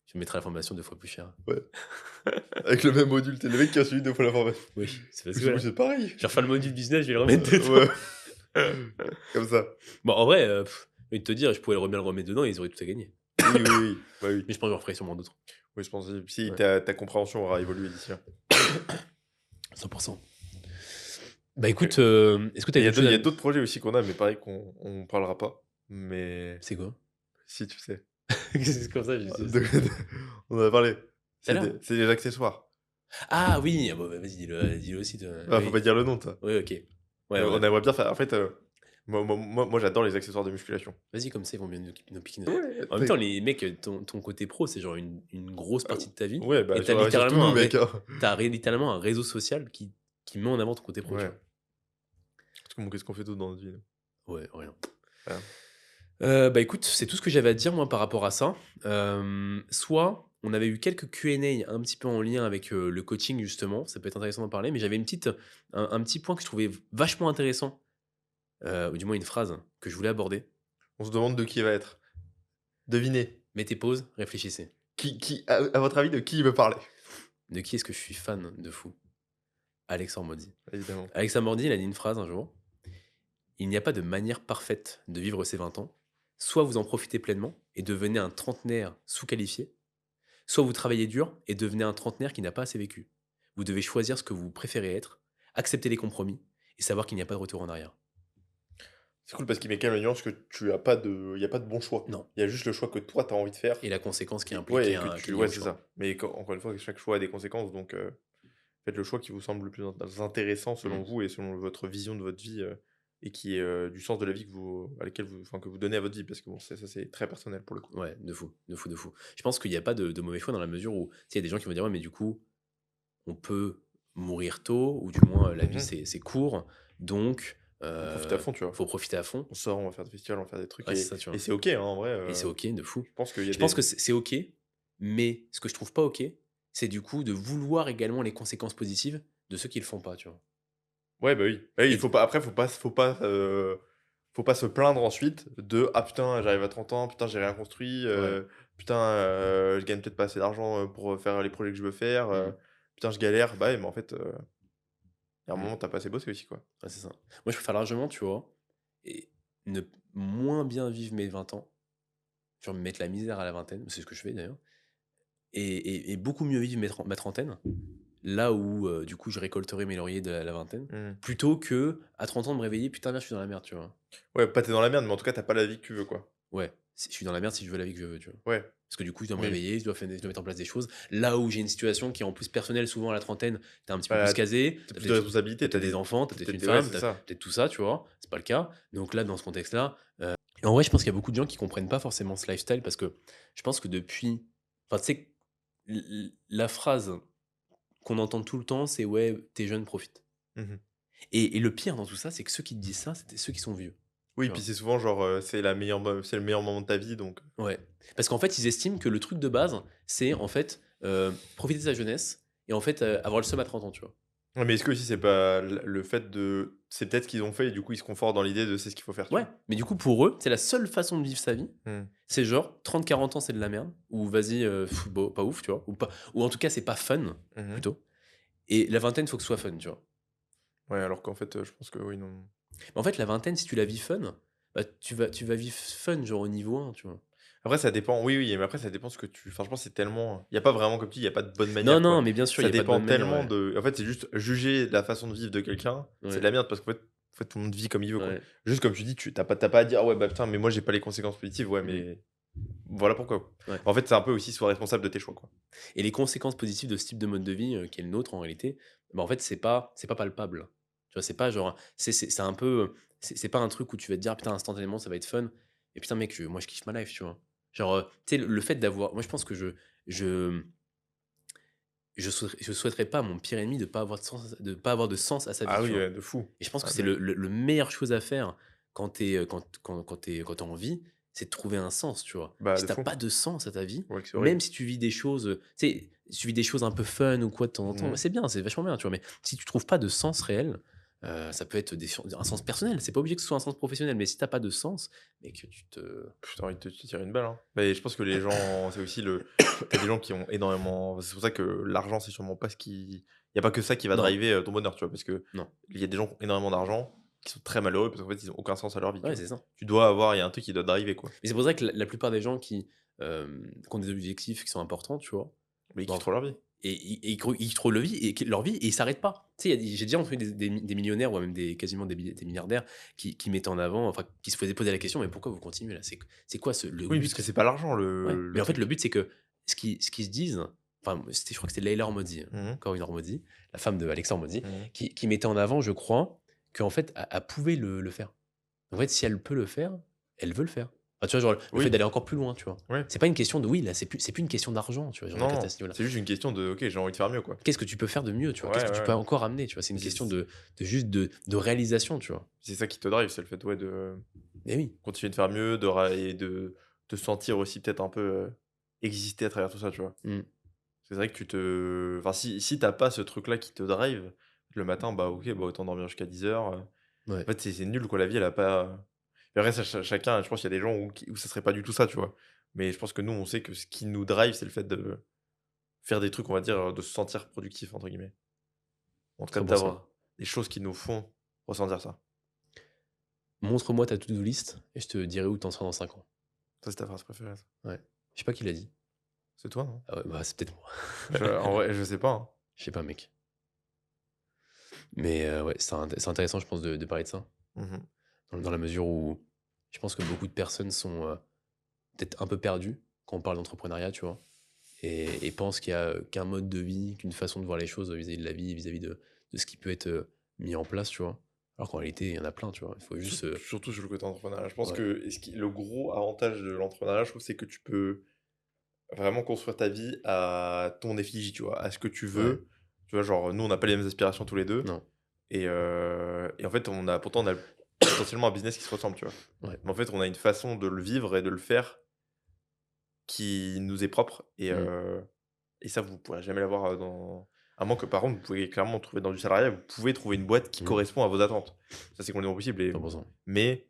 Tu mettrais la formation 2 fois plus cher. Ouais. Avec le même module, t'es le mec qui a suivi 2 fois la formation. Oui, c'est Mais facile. c'est pareil. Je vais refaire le module business, je vais le remettre dedans. Ouais. Comme ça. Bon, en vrai, je vais te dire, je pourrais bien le remettre dedans et ils auraient tout à gagner. Oui. Bah oui. Mais je pense que j'en ferai sûrement d'autres. Oui, je pense que si Ouais. ta compréhension aura évolué d'ici là. 100%. Bah écoute, Ok. est-ce que tu as Il y a quelque chose à... d'autres projets aussi qu'on a, mais pareil qu'on parlera pas. Mais C'est quoi? si tu sais. C'est comme ça, je sais. On en a parlé. Tout à l'heure. C'est des accessoires. Ah oui, bon, bah, vas-y, dis-le aussi. Toi. Ah, faut Oui. pas dire le nom de ça. Oui, ok. Ouais, On ouais. aimerait bien faire. En fait, moi j'adore les accessoires de musculation. Vas-y, comme ça, ils vont bien nous piquer. Ouais, En même temps, les mecs, ton côté pro, c'est genre une grosse partie de ta vie. ouais, bah Et t'as surtout littéralement, nous, mec. Hein. littéralement un réseau social qui met en avant ton côté pro. Tu Ouais. vois. Qu'est-ce qu'on fait d'autre dans notre vie? Ouais, rien. Rien. Bah écoute, c'est tout ce que j'avais à te dire moi par rapport à ça. Soit on avait eu quelques Q&A un petit peu en lien avec le coaching justement, ça peut être intéressant d'en parler, mais j'avais un petit point que je trouvais vachement intéressant, ou du moins une phrase que je voulais aborder. On se demande de qui il va être. Devinez. Mettez pause, réfléchissez. À votre avis, de qui il veut parler? De qui est-ce que je suis fan de fou? Alexandre Mordi. Évidemment. Alexandre Mordi, il a dit une phrase un jour. Il n'y a pas de manière parfaite de vivre ses 20 ans. Soit vous en profitez pleinement et devenez un trentenaire sous-qualifié, soit vous travaillez dur et devenez un trentenaire qui n'a pas assez vécu. Vous devez choisir ce que vous préférez être, accepter les compromis et savoir qu'il n'y a pas de retour en arrière. C'est cool parce qu'il met quand même la nuance que il y a pas de bon choix. Non. Il y a juste le choix que toi, tu as envie de faire. Et la conséquence qui est Ouais, impliquée. et que liée au c'est choix. ça. Mais encore une fois, chaque choix a des conséquences. Donc, faites le choix qui vous semble le plus intéressant selon vous et selon votre vision de votre vie et qui est du sens de la vie que vous donnez à votre vie. Parce que bon, ça, c'est très personnel pour le coup. Ouais, de fou. Je pense qu'il n'y a pas de mauvais choix dans la mesure où il y a des gens qui vont dire ouais, mais du coup, on peut mourir tôt, ou du moins la vie c'est court, donc Faut profiter à fond, tu vois. faut profiter à fond. On sort, on va faire des festivals, on va faire des trucs. Ouais, et c'est ça, tu vois. et c'est ok, hein, en vrai. Et c'est ok, de fou. Je pense Je pense que c'est ok, mais ce que je trouve pas ok, c'est du coup de vouloir également les conséquences positives de ceux qui le font pas, tu vois. Ouais, bah oui. Bah oui, Et- faut pas, après, faut pas se plaindre ensuite de ah putain, j'arrive à 30 ans, putain, j'ai rien construit, putain, je gagne peut-être pas assez d'argent pour faire les projets que je veux faire, putain, je galère. Bah ouais, mais en fait, il y a un moment, t'as pas assez bossé aussi, quoi. Ouais, c'est ça. Moi, je préfère largement, tu vois, et ne moins bien vivre mes 20 ans, genre me mettre la misère à la vingtaine, c'est ce que je fais d'ailleurs, et beaucoup mieux vivre ma trentaine, là où du coup je récolterai mes lauriers de la vingtaine, plutôt que à 30 ans de me réveiller, putain, merde, je suis dans la merde, tu vois. Ouais, pas t'es dans la merde, mais en tout cas, t'as pas la vie que tu veux, quoi. Ouais, je suis dans la merde si je veux la vie que je veux, tu vois. Ouais. Parce que du coup, je dois me Oui. réveiller, je dois mettre en place des choses. Là où j'ai une situation qui est en plus personnelle, souvent à la trentaine, t'es un petit peu Bah, plus casé, T'as plus de responsabilités, t'as des enfants, t'as peut-être une ouais, femme, c'est t'as ça. peut-être tout ça, tu vois. C'est pas le cas. Donc là, dans ce contexte-là, et en vrai, je pense qu'il y a beaucoup de gens qui comprennent pas forcément ce lifestyle parce que je pense que depuis. Enfin, tu sais, la phrase qu'on entend tout le temps, c'est ouais, t'es jeune, profite. Mmh. Et le pire dans tout ça, c'est que ceux qui te disent ça, c'était ceux qui sont vieux. Oui, Tu puis vois. c'est souvent genre, c'est le meilleur moment de ta vie, donc. Ouais. Parce qu'en fait, ils estiment que le truc de base, c'est en fait profiter de sa jeunesse et en fait avoir le seum à 30 ans, tu vois. Ouais, mais est-ce que aussi c'est pas le fait de c'est peut-être ce qu'ils ont fait et du coup, ils se confortent dans l'idée de c'est ce qu'il faut faire, tu Ouais, vois? mais du coup, pour eux, c'est la seule façon de vivre sa vie. Mmh. C'est genre 30-40 ans, c'est de la merde. Ou vas-y, bon, pas ouf, tu vois. Ou en tout cas, c'est pas fun, Mmh. plutôt. Et la vingtaine, faut que ce soit fun, tu vois. Ouais, alors qu'en fait, je pense que oui, non. Mais en fait, la vingtaine, si tu la vis fun, bah, tu vas vivre fun, genre au niveau 1, tu vois. Après, ça dépend, oui, mais après, ça dépend ce que tu enfin, je pense que c'est tellement il y a pas vraiment, comme tu dis, il y a pas de bonne Non, manière, non, quoi. mais bien sûr, il Ça y a pas de dépend bonne manière, tellement ouais. de en fait, c'est juste juger la façon de vivre de quelqu'un, c'est Ouais. de la merde parce qu'en fait, tout le monde vit comme il veut, quoi. Ouais. Juste comme tu dis, tu as pas à dire: «Ah ouais, bah, putain, mais moi, j'ai pas les conséquences positives». Ouais, mais voilà pourquoi. Ouais. En fait, c'est un peu aussi sois responsable de tes choix, quoi. Et les conséquences positives de ce type de mode de vie qui est le nôtre en réalité, bah en fait c'est pas palpable. Tu vois, c'est pas genre c'est un peu c'est pas un truc où tu vas te dire ah, putain instantanément ça va être fun et putain mec moi je kiffe ma life, tu vois. Genre tu sais le fait d'avoir moi je pense que je je souhaiterais pas à mon pire ennemi de pas avoir de sens à sa vie, Ah tu oui, vois. ouais, de fou. Et je pense que Ah c'est de le meilleure chose à faire quand t'es en vie, c'est de trouver un sens, tu vois. bah, Si de t'as fou. pas de sens à ta vie, Ouais, que c'est horrible. même si tu vis des choses, tu sais, si tu vis des choses un peu fun ou quoi de temps en temps, Mmh. c'est bien, c'est vachement bien, tu vois. Mais si tu trouves pas de sens réel, Ça peut être un sens personnel. C'est pas obligé que ce soit un sens professionnel. Mais si t'as pas de sens, mais que tu te. T'as envie de te tirer une balle, hein. Mais je pense que les gens, c'est aussi le. T'as des gens qui ont énormément. C'est pour ça que l'argent, c'est sûrement pas ce qui. Il y a pas que ça qui va Non, driver ton bonheur, tu vois, parce que non. il y a des gens qui ont énormément d'argent qui sont très malheureux parce qu'en fait, ils ont aucun sens à leur vie, tu Ouais, vois. c'est ça. Tu dois avoir, il y a un truc qui doit driver, quoi. Mais c'est pour ça que la plupart des gens qui ont des objectifs qui sont importants, tu vois, Mais ils bon, kiffent trop leur vie. et ils trouvent leur vie et ils s'arrêtent pas. Tu sais, j'ai déjà entendu des millionnaires ou même quasiment des milliardaires qui mettaient en avant, enfin, qui se faisaient poser la question, mais pourquoi vous continuez là? C'est quoi le Oui, but? parce que c'est pas l'argent Ouais. le Mais en fait, truc. le but, c'est que ce qu'ils se disent, enfin, je crois que c'était Leïla Hormodi, Mhm, Corinne Hormodi, la femme de Alexa Hormodi, mhm. qui mettait en avant, je crois, qu'en fait, elle pouvait le faire. En fait, si elle peut le faire, elle veut le faire. Enfin, tu vois, genre, le fait Oui, d'aller encore plus loin, tu vois. ouais. C'est pas une question de oui, là, c'est plus une question d'argent, tu vois, genre, Non, à non, ce niveau-là. c'est juste une question de ok, j'ai envie de faire mieux, quoi. Qu'est-ce que tu peux faire de mieux, tu vois? Ouais, Qu'est-ce que tu ouais, peux ouais. encore amener, tu vois? C'est une Mais question de réalisation, tu vois. c'est ça qui te drive, c'est le fait ouais, de Mais oui. continuer de faire mieux, et de te sentir aussi peut-être un peu exister à travers tout ça, tu vois. Mm. C'est vrai que tu te. Enfin, si t'as pas ce truc-là qui te drive, le matin, bah ok, bah autant dormir jusqu'à 10 heures. Ouais. En fait, c'est nul, quoi. La vie, elle a pas. Et après, chacun, je pense qu'il y a des gens où ça serait pas du tout ça, tu vois. Mais je pense que nous, on sait que ce qui nous drive, c'est le fait de faire des trucs, on va dire, de se sentir productif, entre guillemets. En tout cas, 100%. d'avoir des choses qui nous font ressentir ça. Montre-moi ta to-do list et je te dirai où t'en seras dans 5 ans. Ça, c'est ta phrase préférée, ça. Ouais. Je sais pas qui l'a dit. C'est toi, non? Ah ouais, bah, c'est peut-être moi. En vrai, je sais pas, hein. Je sais pas, mec. Mais ouais, c'est intéressant, je pense, de parler de ça. Mhm. Dans la mesure où je pense que beaucoup de personnes sont peut-être un peu perdues quand on parle d'entrepreneuriat, tu vois, et pensent qu'il y a qu'un mode de vie, qu'une façon de voir les choses vis-à-vis de la vie, vis-à-vis de ce qui peut être mis en place, tu vois. Alors qu'en réalité, il y en a plein, tu vois. Il faut juste. Surtout sur le côté entrepreneuriat. Je pense Ouais. que le gros avantage de l'entrepreneuriat, je trouve, c'est que tu peux vraiment construire ta vie à ton effigie, tu vois, à ce que tu Ouais. veux. Tu vois, genre, nous, on n'a pas les mêmes aspirations tous les deux. Non. Et en fait, pourtant, on a potentiellement un business qui se ressemble, tu vois. Ouais. Mais en fait, on a une façon de le vivre et de le faire qui nous est propre. Mm. Et ça, vous ne pourrez jamais l'avoir dans. À moins que, par contre, vous pouvez clairement trouver dans du salariat, vous pouvez trouver une boîte qui Mm. correspond à vos attentes. Ça, c'est complètement possible. 100%. Mais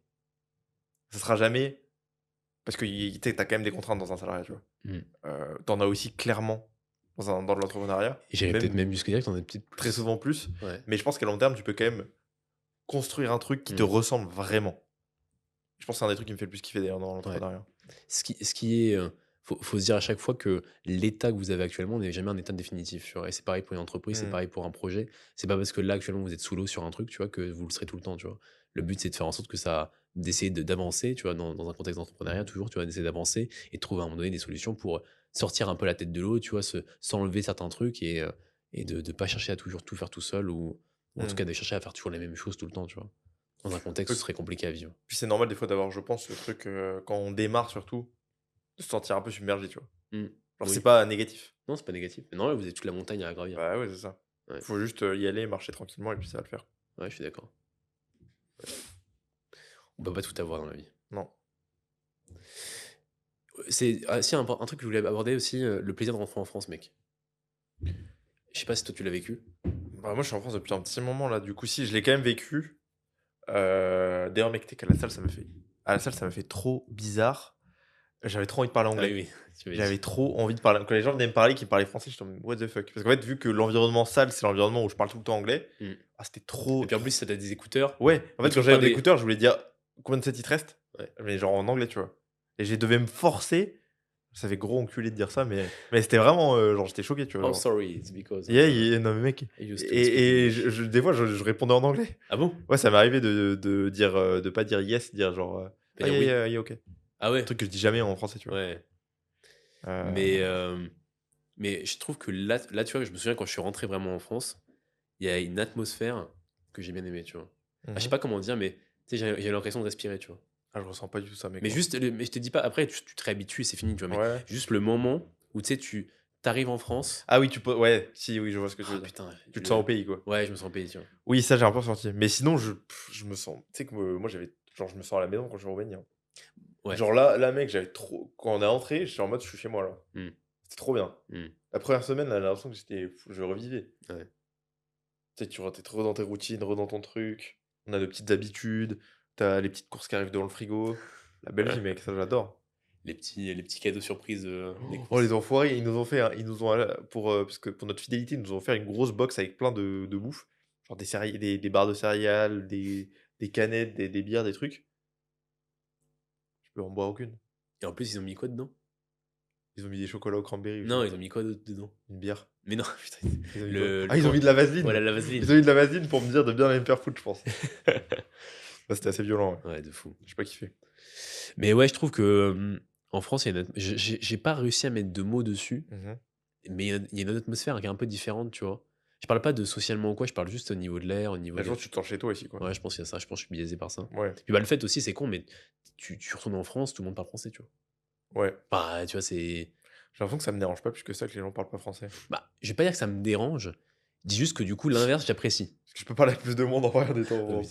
ça sera jamais. Parce que tu as quand même des contraintes dans un salariat, tu vois. Mm. T'en as aussi clairement dans l'entrepreneuriat. Et j'irais peut-être même jusqu'à dire que t'en as peut-être Très plus. souvent plus. Ouais. Mais je pense qu'à long terme, tu peux quand même construire un truc qui te ressemble vraiment. Je pense que c'est un des trucs qui me fait le plus kiffer d'ailleurs dans Ouais. l'entrepreneuriat. Ce qui est. Faut se dire à chaque fois que l'état que vous avez actuellement n'est jamais un état définitif, tu vois. Et c'est pareil pour une entreprise, c'est Mm. pareil pour un projet. C'est pas parce que là, actuellement, vous êtes sous l'eau sur un truc, tu vois, que vous le serez tout le temps, tu vois. Le but, c'est de faire en sorte que d'essayer d'avancer, tu vois, dans un contexte d'entrepreneuriat, toujours, tu vois, d'essayer d'avancer et de trouver à un moment donné des solutions pour sortir un peu la tête de l'eau, tu vois, s'enlever certains trucs et de pas chercher à toujours tout faire tout seul ou en tout Mm. cas de chercher à faire toujours les mêmes choses tout le temps, tu vois. Dans un contexte où Oui. ce serait compliqué à vivre. Puis c'est normal des fois d'avoir, je pense, ce truc quand on démarre surtout, de se sentir un peu submergé, tu vois. Mm. Genre, c'est Oui. pas négatif. Non, c'est pas négatif. Mais non, là, vous avez toute la montagne à gravir. Bah ouais, c'est ça. Ouais, Faut juste y aller, marcher tranquillement et puis ça va le faire. ouais, je suis d'accord. On peut pas tout avoir dans la vie. Non. Si, un truc que je voulais aborder aussi, le plaisir de rentrer en France, mec. Je sais pas si toi tu l'as vécu. Bah moi je suis en France depuis un petit moment là, du coup si je l'ai quand même vécu. D'ailleurs mec, t'es qu'à la salle ça m'a fait. À la salle ça m'a fait trop bizarre. J'avais trop envie de parler Ah anglais. oui, oui, tu m'avais J'avais dit. trop envie de parler. Quand les gens venaient me parler, qui me parlaient français, j'étais en mode what the fuck. Parce qu'en fait, vu que l'environnement salle, c'est l'environnement où je parle tout le temps anglais, Mm. c'était trop. Et puis en plus, ça t'a des écouteurs. Ouais, en Le fait, quand truc j'avais pas des des- écouteurs, je voulais dire combien de sets il te reste, Ouais. mais genre en anglais, tu vois. Et j'ai devais me forcer. Ça fait gros enculé de dire ça, mais c'était vraiment. Genre, j'étais choqué, tu vois. Oh, Genre. sorry, it's because. Non, mais mec. I used to speak Et English. des fois, je répondais en anglais. Ah bon? Ouais, ça m'est arrivé de dire, de pas dire yes, dire genre. Pas Ah, dire oui. yeah, ok. Ah ouais. Un truc que je dis jamais en français, tu vois. Ouais. Euh, Mais je trouve que là, tu vois, je me souviens quand je suis rentré vraiment en France, il y a une atmosphère que j'ai bien aimée, tu vois. Je sais mhm. pas comment dire, mais tu sais, j'ai l'impression de respirer, tu vois. Ah, je ressens pas du tout ça, mec. Mais moi. juste, mais je te dis pas, après, tu te réhabitues, c'est fini, tu vois. Mais Ouais. juste le moment où tu sais, tu t'arrives en France. Ah oui, tu peux. Ouais, si, oui, je vois ce que tu veux Ah dire. putain. Tu te sens au pays, quoi. Ouais, je me sens payé, tu vois. Oui, ça, j'ai un peu ressenti. Mais sinon, je me sens. Tu sais que moi, j'avais. Genre, je me sens à la maison quand je suis revenu, hein. Ouais. Genre là, mec, j'avais trop. Quand on est rentré, j'étais en mode, je suis chez moi, là. Mm. C'était trop bien. Mm. La première semaine, là, j'ai l'impression que je revivais. Ouais. Tu sais, tu es trop dans tes routines, dans ton truc. On a de petites habitudes. T'as les petites courses qui arrivent dans le frigo. La belle vie, mec, ça j'adore. Les petits cadeaux surprises des Oh, les courses. enfoirés, ils nous ont, parce que pour notre fidélité, ils nous ont offert une grosse box avec plein de bouffe. Genre des barres de céréales, des canettes, des bières, des trucs. Je peux en boire aucune. Et en plus, ils ont mis quoi dedans? Ils ont mis des chocolats au cranberry, je sais Non, pas ils ont quoi. mis quoi d'autre dedans? Une bière. Mais non, putain. Ils ont mis quoi? Le Ah, ils ont mis de la vaseline. Voilà, la Ils vaseline. ont mis de la vaseline pour me dire de bien aller me faire foutre, je pense. Bah, c'était assez violent, ouais. Ouais, de fou. J'ai pas kiffé. Mais ouais, je trouve que en France, il y a j'ai pas réussi à mettre de mots dessus, Mhm. mais il y a une atmosphère qui est un peu différente, tu vois. Je parle pas de socialement ou quoi, je parle juste au niveau de l'air, au niveau Un des... jour, tu te sens chez toi ici, quoi. Ouais, je pense qu'il y a ça, je pense que je suis biaisé par ça. Ouais, Puis bah, le fait aussi, c'est con, mais tu retournes en France, tout le monde parle français, tu vois. ouais. Bah, tu vois, c'est... J'ai l'impression que ça me dérange pas plus que ça que les gens parlent pas français. Bah, je vais pas dire que ça me dérange, je dis juste que du coup, l'inverse, j'apprécie. Parce que je peux parler avec plus de monde en vrai des temps. Oui.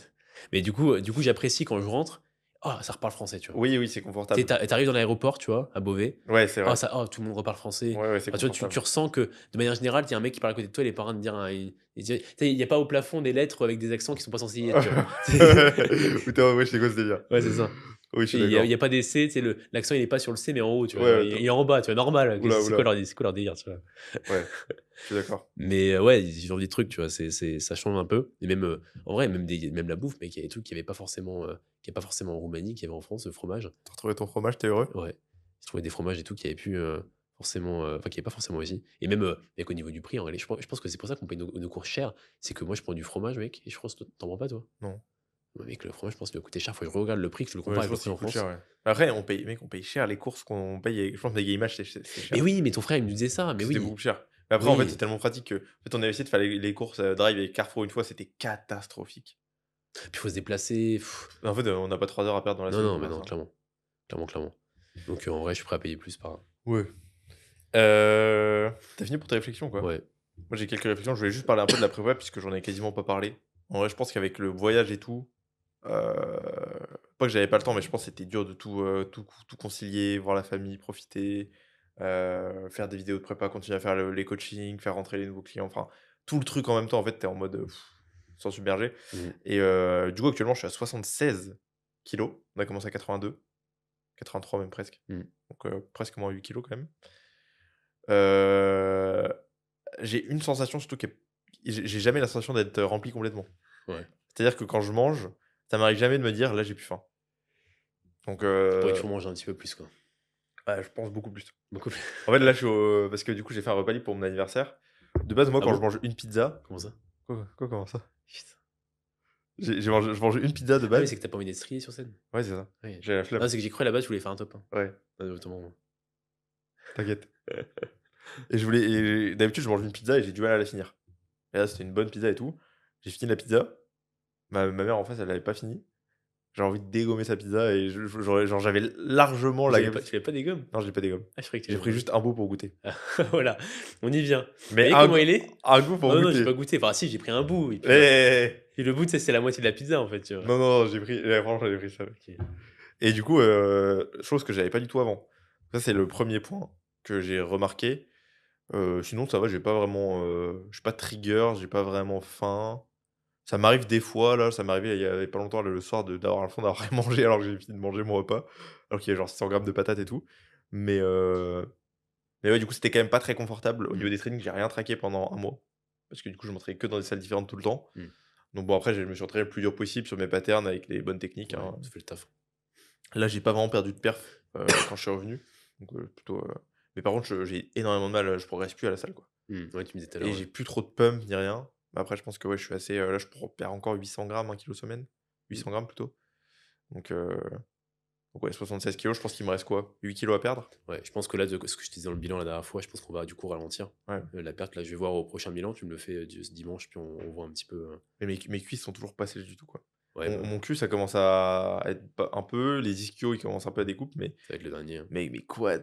Mais du coup, j'apprécie quand je rentre, ah, ça reparle français, tu vois. Oui, oui, c'est Tu sais, confortable. t'arrives dans l'aéroport, tu vois, à Beauvais. Ouais, c'est vrai. Tout le monde reparle français. Ouais, ouais, c'est Tu vois, confortable. tu ressens que, de manière générale, il y a un mec qui parle à côté de toi, il est pas en train de dire. Tu sais, il n'y a pas au plafond des lettres avec des accents qui sont pas censés y être, tu vois. Ou t'es ouais, je sais quoi ce délire. Ouais, c'est ça. Oui, je suis Il d'accord. y a pas des C, tu sais, l'accent il est pas sur le C, mais en haut, tu vois. Ouais, Il est en bas, tu vois, normal. Oula, C'est oula. quoi leur délire, tu vois. Ouais, je suis d'accord. Mais ouais, ils ont des trucs, tu vois, ça change un peu. Et même, en vrai, même la bouffe, mec, il y a des trucs qu'il n'y avait pas forcément, en Roumanie, qu'il y avait en France, le fromage. T'as retrouvé ton fromage, t'es heureux? Ouais. Je trouvais des fromages et tout qui avaient pu forcément. Enfin, qui n'avaient pas forcément ici. Et même, mec, au niveau du prix, en réalité, je pense que c'est pour ça qu'on paye nos courses chères. C'est que moi, je prends du fromage, mec, et je pense que t'en prends pas, toi. Non. Ouais, mec, le fromage, je pense qu'il doit coûter cher. Faut que je regarde le prix, que je le Ouais, compare je avec le pense prix qu'il en coûte France. cher, ouais. Après, on paye cher les courses qu'on paye. Je pense que les Image, c'est cher. Mais oui, mais ton frère, il me disait ça. Mais C'était oui. beaucoup plus cher. Mais après, en fait, Oui. c'est tellement pratique que. En fait, on avait essayé de faire les courses Drive et Carrefour une fois, c'était catastrophique. Puis il faut se déplacer. En fait, on n'a pas 3 heures à perdre dans la Non, semaine non, pour mais faire non, ça. clairement. Clairement. Donc, en vrai, je suis prêt à payer plus par. Ouais. T'as fini pour tes réflexions, quoi? Ouais. Moi, j'ai quelques réflexions. Je voulais juste parler un peu de la prévoyance, puisque j'en ai quasiment pas parlé. En vrai, je pense qu'avec le voyage et tout, pas que j'avais pas le temps, mais je pense que c'était dur de tout concilier, voir la famille, profiter, faire des vidéos de prépa, continuer à faire les coachings, faire rentrer les nouveaux clients, enfin, tout le truc en même temps. En fait, t'es en mode sans submerger. Mhm. Et du coup, actuellement, je suis à 76 kilos. On a commencé à 82, 83 même presque. Mhm. Donc presque moins 8 kilos quand même. Euh, j'ai une sensation surtout j'ai jamais la sensation d'être rempli complètement. Ouais. C'est-à-dire que quand je mange, ça m'arrive jamais de me dire là j'ai plus faim. Donc Pourrais toujours manger un petit peu plus, quoi. ouais, je pense beaucoup plus. Beaucoup plus. En fait là je suis parce que du coup j'ai fait un repas libre pour mon anniversaire. De base moi Ah quand bon je mange une pizza, Comment ça? comment ça? Putain. Je mange une pizza de Ah oui, base. c'est que t'as pas envie d'être strié sur scène. Ouais, c'est ça. Ouais. J'ai la flemme. Ah, c'est que j'ai cru à la base, je voulais faire un top 1. Ouais, Notamment. t'inquiète. Et d'habitude je mange une pizza et j'ai du mal à la finir. Et là c'était une bonne pizza et tout. J'ai fini la pizza. Ma mère en face elle l'avait pas fini. J'ai envie de dégommer sa pizza et genre j'avais largement la Tu avais pas des gommes? Non, j'ai pas des gommes. Ah, je croyais que J'ai pris juste un bout pour goûter. Voilà, on y vient. Vous Mais voyez un comment goût il est? un goût pour Non, j'ai pas goûter. goûté. Enfin, si, j'ai pris un bout. Et, puis, Eh et le bout, tu sais, c'est la moitié de la pizza, en fait, tu vois. Non, j'ai pris franchement, j'ai pris ça. Ok. Et du coup, chose que j'avais pas du tout avant. Ça, c'est le premier point que j'ai remarqué. Sinon, ça va, j'ai pas vraiment, je suis pas trigger, j'ai pas vraiment faim. Ça m'arrive des fois, là, ça m'est arrivé il y avait pas longtemps, le soir, d'avoir l'impression d'avoir rien mangé alors que j'ai fini de manger mon repas, alors qu'il y a genre 100 grammes de patates et tout. Mais mais ouais, du coup, c'était quand même pas très confortable. Au niveau des trainings, j'ai rien traqué pendant un mois. Parce que du coup, je m'entraînais que dans des salles différentes tout le temps. Mm. Donc bon, après, je me suis entraîné le plus dur possible sur mes patterns avec les bonnes techniques. Ouais, Hein. tu fais le taf. Là, j'ai pas vraiment perdu de perf quand je suis revenu. Donc plutôt. Mais par contre, j'ai énormément de mal. Je progresse plus à la salle, quoi. Ouais, tu me disais tout à l'heure. Et j'ai plus trop de pump ni rien. Mais après, je pense que ouais, je suis assez. Là, je perds encore 800 grammes, 1 kilo semaine. 800 grammes plutôt. Donc ouais, 76 kilos, je pense qu'il me reste quoi? 8 kilos à perdre? Ouais, je pense que là, ce que je te disais dans le bilan la dernière fois, je pense qu'on va du coup ralentir. Ouais. La perte, là, je vais voir au prochain bilan. Tu me le fais ce dimanche, puis on voit un petit peu. Mais mes cuisses sont toujours pas sèches du tout, quoi. Ouais, Mon cul, ça commence à être un peu. Les ischios, ils commencent un peu à découper, mais. ça va être le dernier. Hein. Mais quads,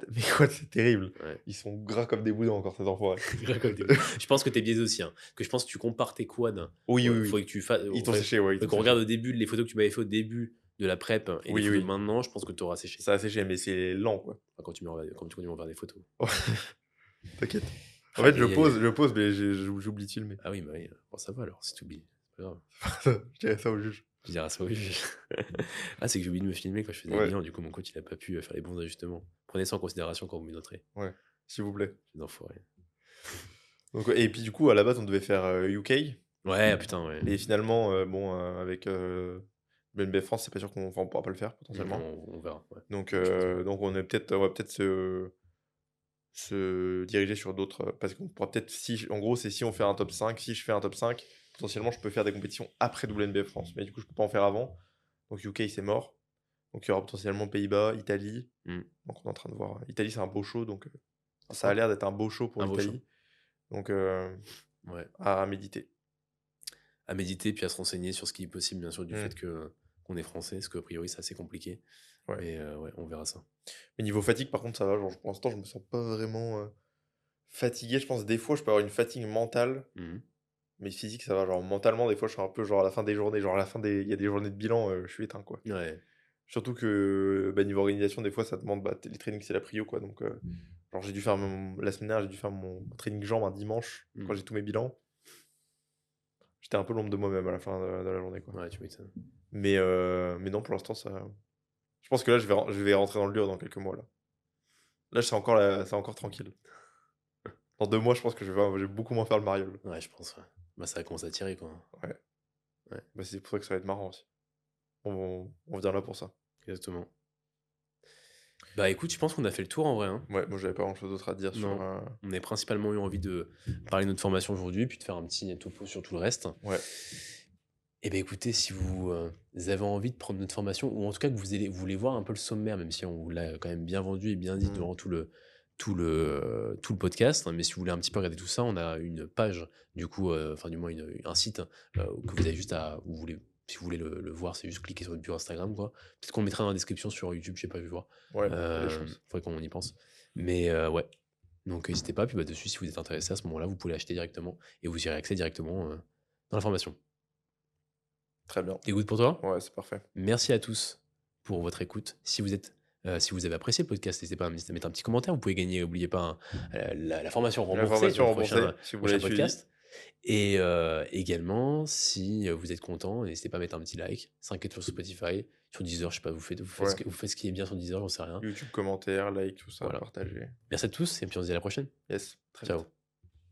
c'est terrible. Ouais. Ils sont gras comme des boudins encore, ces enfoirés. Je pense que t'es biaisé aussi. Hein. Que je pense que tu compares tes quads. Oui. Faut que tu fasses. Ils t'ont séché, ouais. Faut qu'on regarde au début les photos que tu m'avais fait au début de la prep et les photos de maintenant, je pense que tu auras séché. Ça a séché, mais c'est lent, quoi. Enfin, quand tu m'enverras des photos. T'inquiète. En fait, Aïe, aïe, aïe. je pose, mais j'oublie de filmer. Ah oui, bah oui, bon, ça va alors, si t'oublies. C'est pas grave. Je dirais ça au juge. Tu diras ça, oui. Ah, c'est que j'ai oublié de me filmer quand je faisais les Ouais, bilans, du coup, mon coach, il a pas pu faire les bons ajustements. Prenez ça en considération quand vous me noterez, ouais, s'il vous plaît. les enfoirés. Donc, et puis du coup, à la base, on devait faire UK. Ouais, putain, ouais. Et finalement, bon, avec BNB France, c'est pas sûr on pourra pas le faire potentiellement. On verra. Ouais. Donc, Autre chose, ouais. donc on va peut-être se diriger sur d'autres. Parce qu'on pourra peut-être, si, en gros, c'est si on fait un top 5, si je fais un top 5, potentiellement, je peux faire des compétitions après WNBF France. Mais du coup, je peux pas en faire avant. Donc, UK, c'est mort. Donc, il y aura potentiellement Pays-Bas, Italie. Donc, on est en train de voir. Italie, c'est un beau show. Donc, ça a l'air d'être un beau show pour Un beau l'Italie. Donc, Ouais. à méditer. À méditer, puis à se renseigner sur ce qui est possible, bien sûr, du Mm. fait qu'on est français, parce qu'a priori, c'est assez compliqué. Ouais. Mais ouais, on verra ça. Mais niveau fatigue, par contre, ça va. Genre, pour l'instant, je me sens pas vraiment fatigué. Je pense des fois, je peux avoir une fatigue mentale. Mhm. Mais physique, ça va. Genre, mentalement, des fois, je suis un peu genre à la fin des journées. Genre, à la fin des. Il y a des journées de bilan, je suis éteint, quoi. Ouais. Surtout que niveau organisation, des fois, ça demande. Les trainings, c'est la prio, quoi. Donc, genre, j'ai dû faire la semaine dernière, j'ai dû faire mon training jambes un dimanche, quand j'ai tous mes bilans. J'étais un peu l'ombre de moi-même à la fin de la journée, quoi. Ouais, tu m'étonnes. Mais non, pour l'instant, ça. Je pense que là, je vais rentrer dans le dur dans quelques mois, là. Là, c'est encore tranquille. Dans 2 mois, je pense que je vais beaucoup moins faire le mariole. Ouais, je pense, ouais. Bah, ça va commencer à tirer, quoi. Ouais. Ouais. Bah, c'est pour ça que ça va être marrant aussi. On vient là pour ça. Exactement. Bah écoute, je pense qu'on a fait le tour en vrai, hein. Ouais, moi j'avais pas grand chose d'autre à dire sur. Non. On a principalement eu envie de parler de notre formation aujourd'hui, puis de faire un petit topo sur tout le reste. Ouais. Et bien écoutez, si vous avez envie de prendre notre formation, ou en tout cas que vous voulez voir un peu le sommaire, même si on vous l'a quand même bien vendu et bien dit durant tout le podcast, hein, mais si vous voulez un petit peu regarder tout ça, on a une page, du coup, enfin du moins un site que vous avez juste à, si vous voulez le voir, c'est juste cliquer sur notre bio Instagram, quoi. Peut-être qu'on le mettra dans la description sur YouTube, je sais pas, je vais voir. Ouais, il y a des chances. Faudrait qu'on y pense. Mais ouais, donc n'hésitez pas, puis bah, dessus, si vous êtes intéressé à ce moment-là, vous pouvez l'acheter directement et vous y aurez accès directement dans la formation. Très bien. T'es good pour toi? Ouais, c'est parfait. Merci à tous pour votre écoute. Si vous avez apprécié le podcast, n'hésitez pas à mettre un petit commentaire. Vous pouvez gagner, n'oubliez pas, la formation remboursée L'information dans le remboursée, si vous prochain l'avez suivi. podcast. Et également, si vous êtes content, n'hésitez pas à mettre un petit like, 5 étoiles sur Spotify, sur Deezer, je sais pas, vous faites ce qui est bien sur Deezer, j'en sais rien. YouTube, commentaires, like, tout ça, Voilà. partagez. Merci à tous et puis on se dit à la prochaine. Yes, très Ciao. vite.